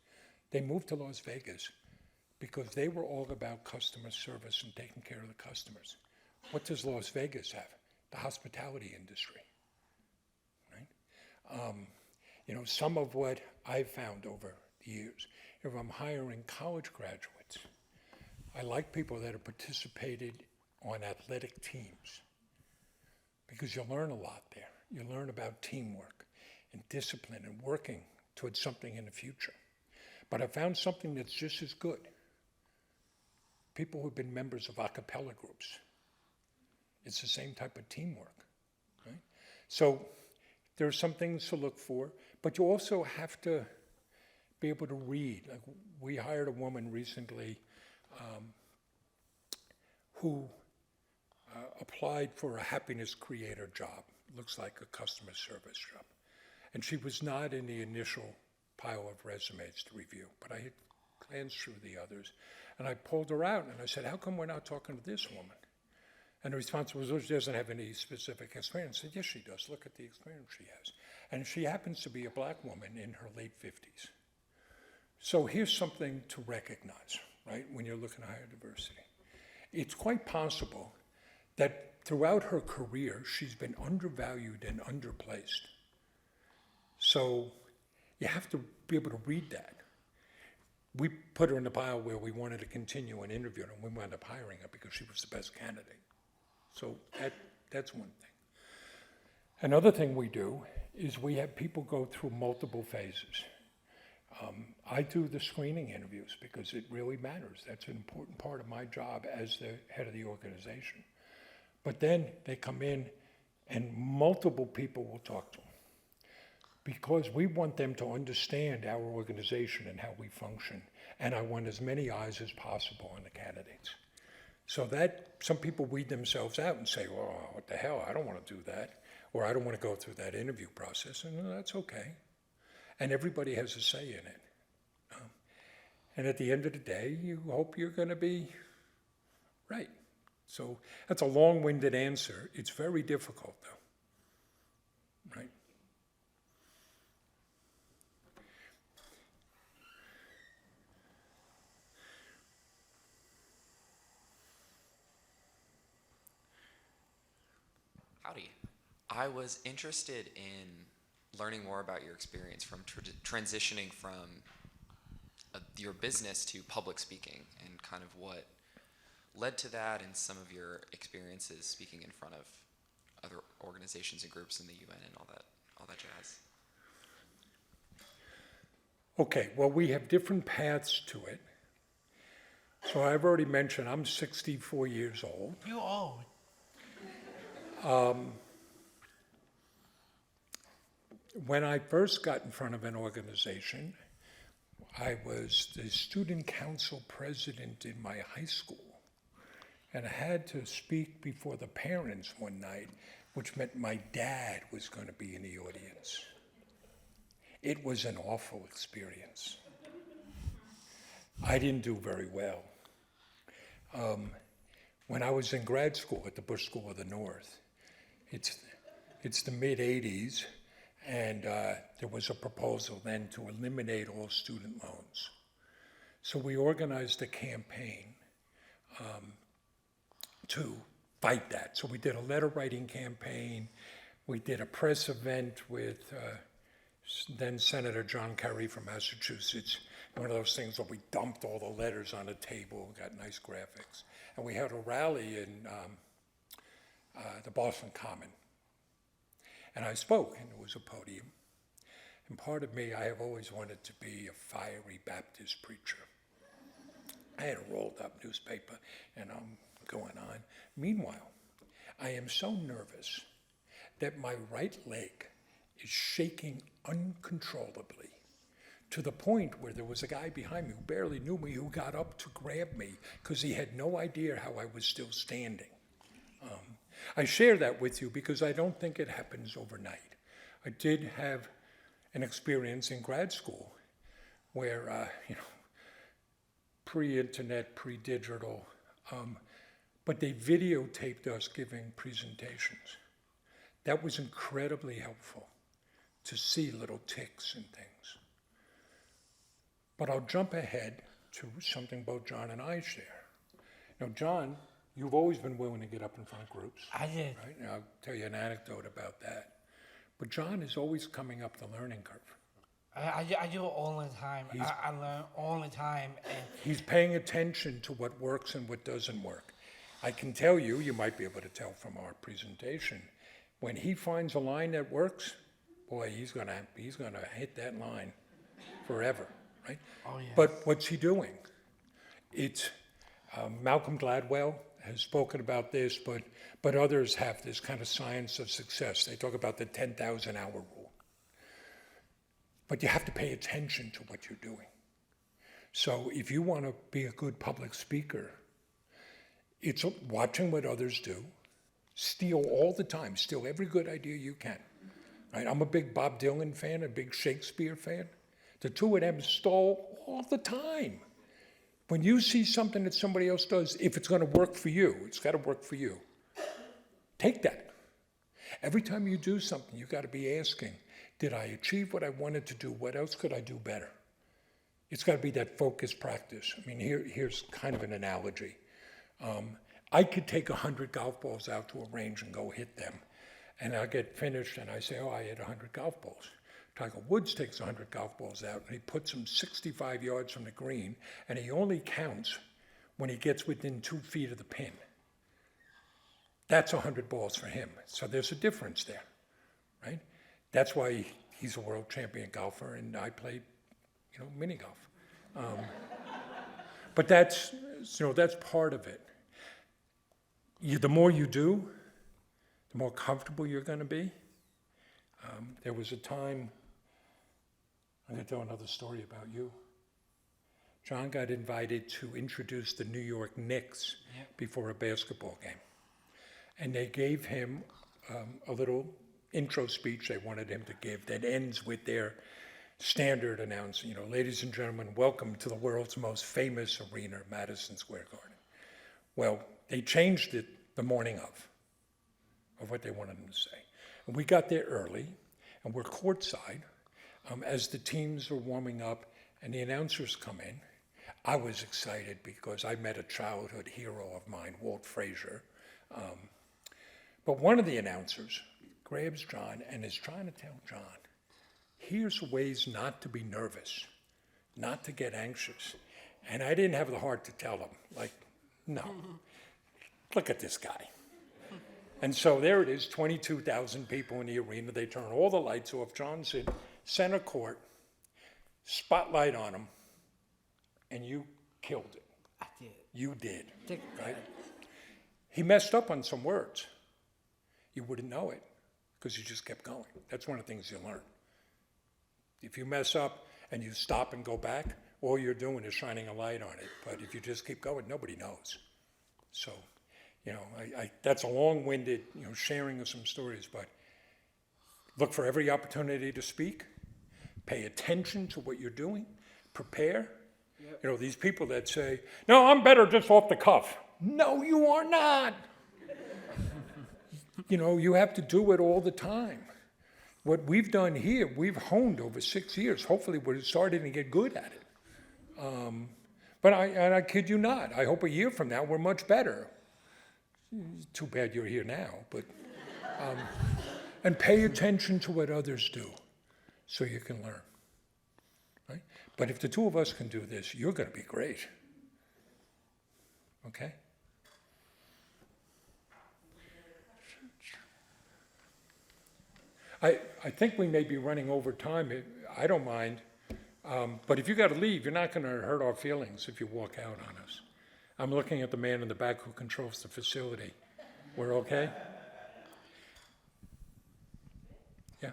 They moved to Las Vegas because they were all about customer service and taking care of the customers. What does Las Vegas have? The hospitality industry, right? Some of what I've found over years. If I'm hiring college graduates, I like people that have participated on athletic teams because you learn a lot there. You learn about teamwork and discipline and working towards something in the future. But I found something that's just as good. People who've been members of a cappella groups. It's the same type of teamwork, right? So there are some things to look for, but you also have to be able to read. Like we hired a woman recently who applied for a happiness creator job. Looks like a customer service job. And she was not in the initial pile of resumes to review, but I had glanced through the others, and I pulled her out and I said, how come we're not talking to this woman? And the response was, well, she doesn't have any specific experience. I said, yes, she does. Look at the experience she has. And she happens to be a black woman in her late 50s. So here's something to recognize, right, when you're looking to hire diversity. It's quite possible that throughout her career, she's been undervalued and underplaced. So you have to be able to read that. We put her in the pile where we wanted to continue and interview her, and we wound up hiring her because she was the best candidate. So that's one thing. Another thing we do is we have people go through multiple phases. I do the screening interviews because it really matters. That's an important part of my job as the head of the organization. But then they come in and multiple people will talk to them because we want them to understand our organization and how we function. And I want as many eyes as possible on the candidates. So that some people weed themselves out and say, well, what the hell, I don't want to do that. Or I don't want to go through that interview process. And that's okay. And everybody has a say in it. And at the end of the day, you hope you're going to be right. So that's a long-winded answer. It's very difficult, though, right? Howdy. I was interested in learning more about your experience from transitioning from your business to public speaking and kind of what led to that and some of your experiences speaking in front of other organizations and groups in the UN and all that jazz. Okay, well, we have different paths to it. So I've already mentioned I'm 64 years old. You old. When I first got in front of an organization, I was the student council president in my high school. And I had to speak before the parents one night, which meant my dad was going to be in the audience. It was an awful experience. I didn't do very well. When I was in grad school at the Bush School of the North, it's the mid-'80s, and there was a proposal then to eliminate all student loans. So we organized a campaign to fight that. So we did a letter writing campaign. We did a press event with then Senator John Kerry from Massachusetts. One of those things where we dumped all the letters on a table, got nice graphics. And we had a rally in the Boston Common. And I spoke, and there was a podium. And part of me, I have always wanted to be a fiery Baptist preacher. I had a rolled up newspaper, and I'm going on. Meanwhile, I am so nervous that my right leg is shaking uncontrollably to the point where there was a guy behind me who barely knew me who got up to grab me because he had no idea how I was still standing. I share that with you because I don't think it happens overnight. I did have an experience in grad school where, pre-internet, pre-digital, but they videotaped us giving presentations. That was incredibly helpful to see little tics and things. But I'll jump ahead to something both John and I share. Now, John, you've always been willing to get up in front of groups. I did. Right? And I'll tell you an anecdote about that. But John is always coming up the learning curve. I do it all the time. I learn all the time. And He's paying attention to what works and what doesn't work. I can tell you, you might be able to tell from our presentation, when he finds a line that works, boy, he's gonna hit that line forever, right? Oh, yes. But what's he doing? It's Malcolm Gladwell has spoken about this, but others have this kind of science of success. They talk about the 10,000-hour rule. But you have to pay attention to what you're doing. So if you want to be a good public speaker, it's watching what others do, steal all the time, steal every good idea you can. Right? I'm a big Bob Dylan fan, a big Shakespeare fan. The two of them stole all the time. When you see something that somebody else does, if it's going to work for you, it's got to work for you. Take that. Every time you do something, you've got to be asking, did I achieve what I wanted to do? What else could I do better? It's got to be that focused practice. I mean, here's kind of an analogy. I could take 100 golf balls out to a range and go hit them. And I get finished and I say, oh, I hit 100 golf balls. Tiger Woods takes 100 golf balls out and he puts them 65 yards from the green, and he only counts when he gets within 2 feet of the pin. That's 100 balls for him. So there's a difference there, right? That's why he's a world champion golfer and I played, mini golf. But that's part of it. The more you do, the more comfortable you're going to be. There was a time, I'm going to tell another story about you. John got invited to introduce the New York Knicks before a basketball game. And they gave him a little intro speech they wanted him to give that ends with their standard announcement, ladies and gentlemen, welcome to the world's most famous arena, Madison Square Garden. Well, they changed it the morning of what they wanted him to say. And we got there early, and we're courtside. As the teams are warming up and the announcers come in, I was excited because I met a childhood hero of mine, Walt Frazier. But one of the announcers grabs John and is trying to tell John, here's ways not to be nervous, not to get anxious. And I didn't have the heart to tell him, no, look at this guy. And so there it is, 22,000 people in the arena. They turn all the lights off. John's in center court, spotlight on him, and you killed it. I did. You did, right? He messed up on some words. You wouldn't know it because you just kept going. That's one of the things you learn. If you mess up and you stop and go back, all you're doing is shining a light on it. But if you just keep going, nobody knows. So, that's a long-winded, sharing of some stories, but look for every opportunity to speak, pay attention to what you're doing, prepare. Yep. These people that say, no, I'm better just off the cuff. No, you are not. You have to do it all the time. What we've done here, we've honed over 6 years. Hopefully we're starting to get good at it. But I kid you not, I hope a year from now we're much better. Too bad you're here now, but and pay attention to what others do so you can learn. Right? But if the two of us can do this, you're going to be great. Okay? I think we may be running over time. I don't mind. But if you got to leave, you're not going to hurt our feelings if you walk out on us. I'm looking at the man in the back who controls the facility. We're okay? Yeah.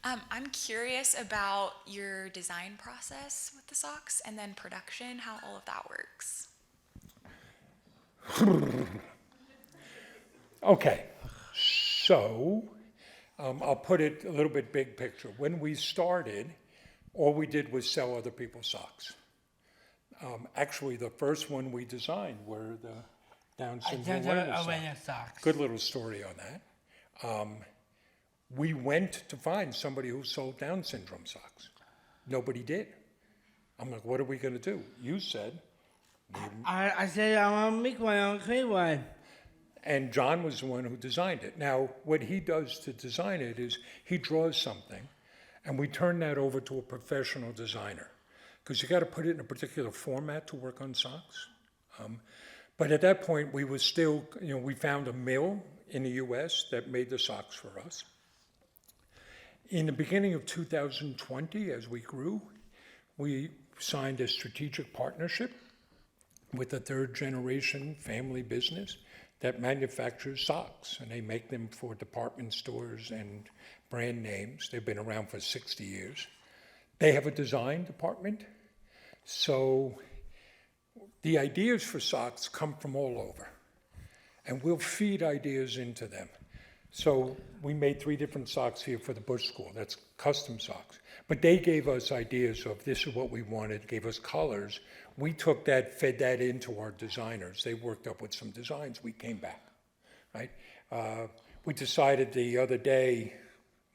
I'm curious about your design process with the socks and then production, how all of that works. Okay, so I'll put it a little bit big picture. When we started, all we did was sell other people's socks. Actually, the first one we designed were the Down syndrome awareness socks. Good little story on that. We went to find somebody who sold Down syndrome socks. Nobody did. I'm like, what are we going to do? You said. I said, I want to make one, I'll create one. And John was the one who designed it. Now, what he does to design it is he draws something, and we turn that over to a professional designer, because you got to put it in a particular format to work on socks. But at that point, we was still, we found a mill in the U.S. that made the socks for us. In the beginning of 2020, as we grew, we signed a strategic partnership with a third-generation family business that manufactures socks, and they make them for department stores and brand names. They've been around for 60 years. They have a design department, so the ideas for socks come from all over, and we'll feed ideas into them. So we made 3 different socks here for the Bush School. That's custom socks. But they gave us ideas of this is what we wanted, gave us colors. We took that, fed that into our designers. They worked up with some designs. We came back, right? We decided the other day,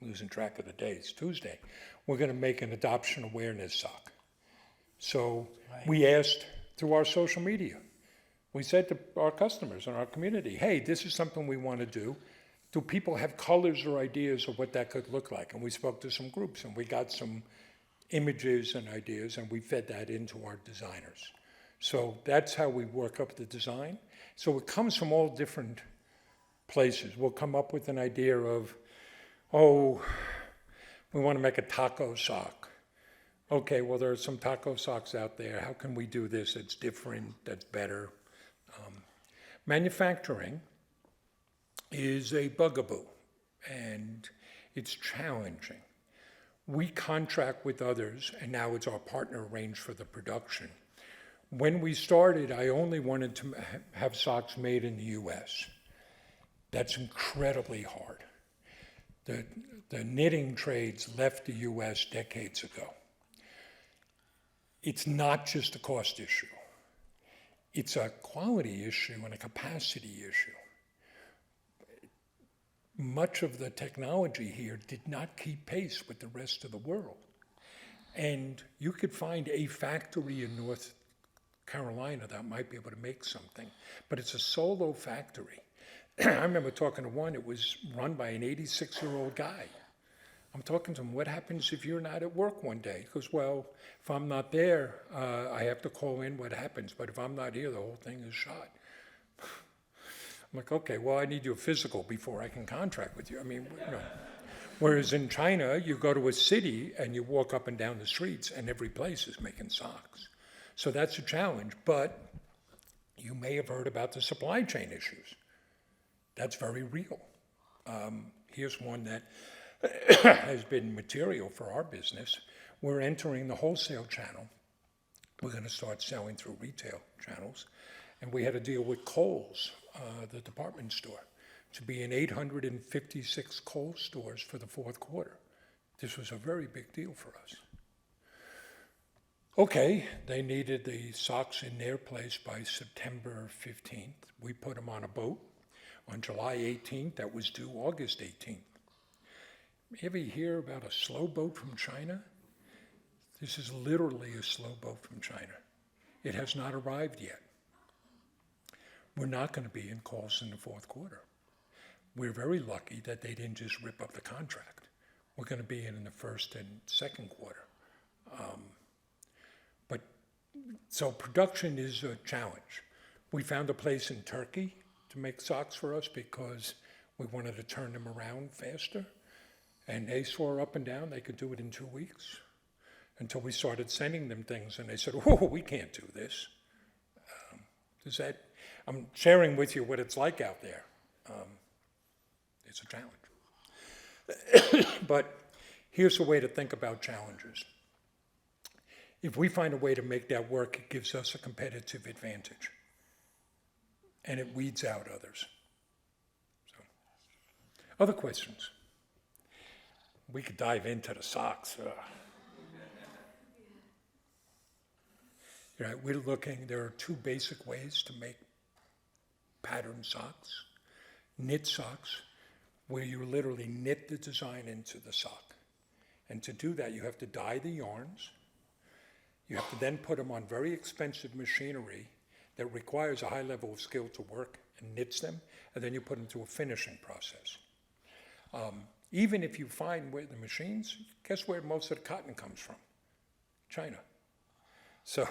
losing track of the days, Tuesday, we're going to make an adoption awareness sock. So we asked through our social media. We said to our customers in our community, hey, this is something we want to do. Do people have colors or ideas of what that could look like? And we spoke to some groups, and we got some images and ideas, and we fed that into our designers. So that's how we work up the design. So it comes from all different places. We'll come up with an idea of, oh, we want to make a taco sock. Okay, well, there are some taco socks out there. How can we do this that's different, that's better? Manufacturing is a bugaboo, and it's challenging. We contract with others, and now it's our partner arranged for the production. When we started, I only wanted to have socks made in the US. That's incredibly hard. The knitting trades left the US decades ago. It's not just a cost issue. It's a quality issue and a capacity issue. Much of the technology here did not keep pace with the rest of the world. And you could find a factory in North Carolina that might be able to make something, but it's a solo factory. I remember talking to one, it was run by an 86-year-old guy. I'm talking to him, what happens if you're not at work one day? He goes, well, if I'm not there, I have to call in what happens, but if I'm not here, the whole thing is shot. I'm like, okay, well, I need your physical before I can contract with you. I mean, Whereas in China, you go to a city and you walk up and down the streets and every place is making socks. So that's a challenge, but you may have heard about the supply chain issues. That's very real. Here's one that has been material for our business. We're entering the wholesale channel. We're going to start selling through retail channels. And we had to deal with Kohl's, the department store, to be in 856 Kohl's stores for the fourth quarter. This was a very big deal for us. Okay, they needed the socks in their place by September 15th. We put them on a boat on July 18th. That was due August 18th. Ever hear about a slow boat from China? This is literally a slow boat from China. It has not arrived yet. We're not going to be in Kohl's in the fourth quarter. We're very lucky that they didn't just rip up the contract. We're going to be in the first and second quarter. So production is a challenge. We found a place in Turkey to make socks for us because we wanted to turn them around faster. And they swore up and down they could do it in 2 weeks until we started sending them things and they said, oh, we can't do this. I'm sharing with you what it's like out there. It's a challenge. But here's a way to think about challenges. If we find a way to make that work, it gives us a competitive advantage. And it weeds out others. So, other questions? We could dive into the socks. We're looking, there are 2 basic ways to make patterned socks. Knit socks, where you literally knit the design into the sock. And to do that, you have to dye the yarns. You have to then put them on very expensive machinery that requires a high level of skill to work and knits them, and then you put them through a finishing process. Even if you find where the machines, guess where most of the cotton comes from? China. So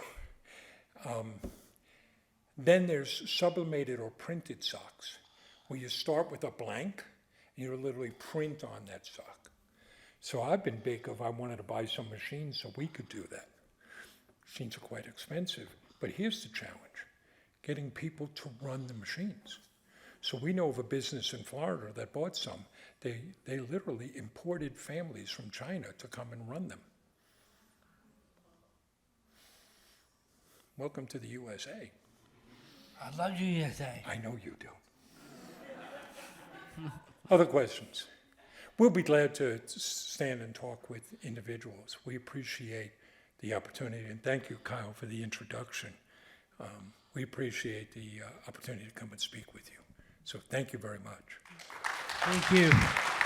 then there's sublimated or printed socks, where you start with a blank, and you literally print on that sock. So I've been big of, I wanted to buy some machines so we could do that. Machines are quite expensive, but here's the challenge, getting people to run the machines. So we know of a business in Florida that bought some. They literally imported families from China to come and run them. Welcome to the USA. I love you, USA. I know you do. Other questions? We'll be glad to stand and talk with individuals. We appreciate the opportunity, and thank you, Kyle, for the introduction. We appreciate the opportunity to come and speak with you. So thank you very much. Thank you.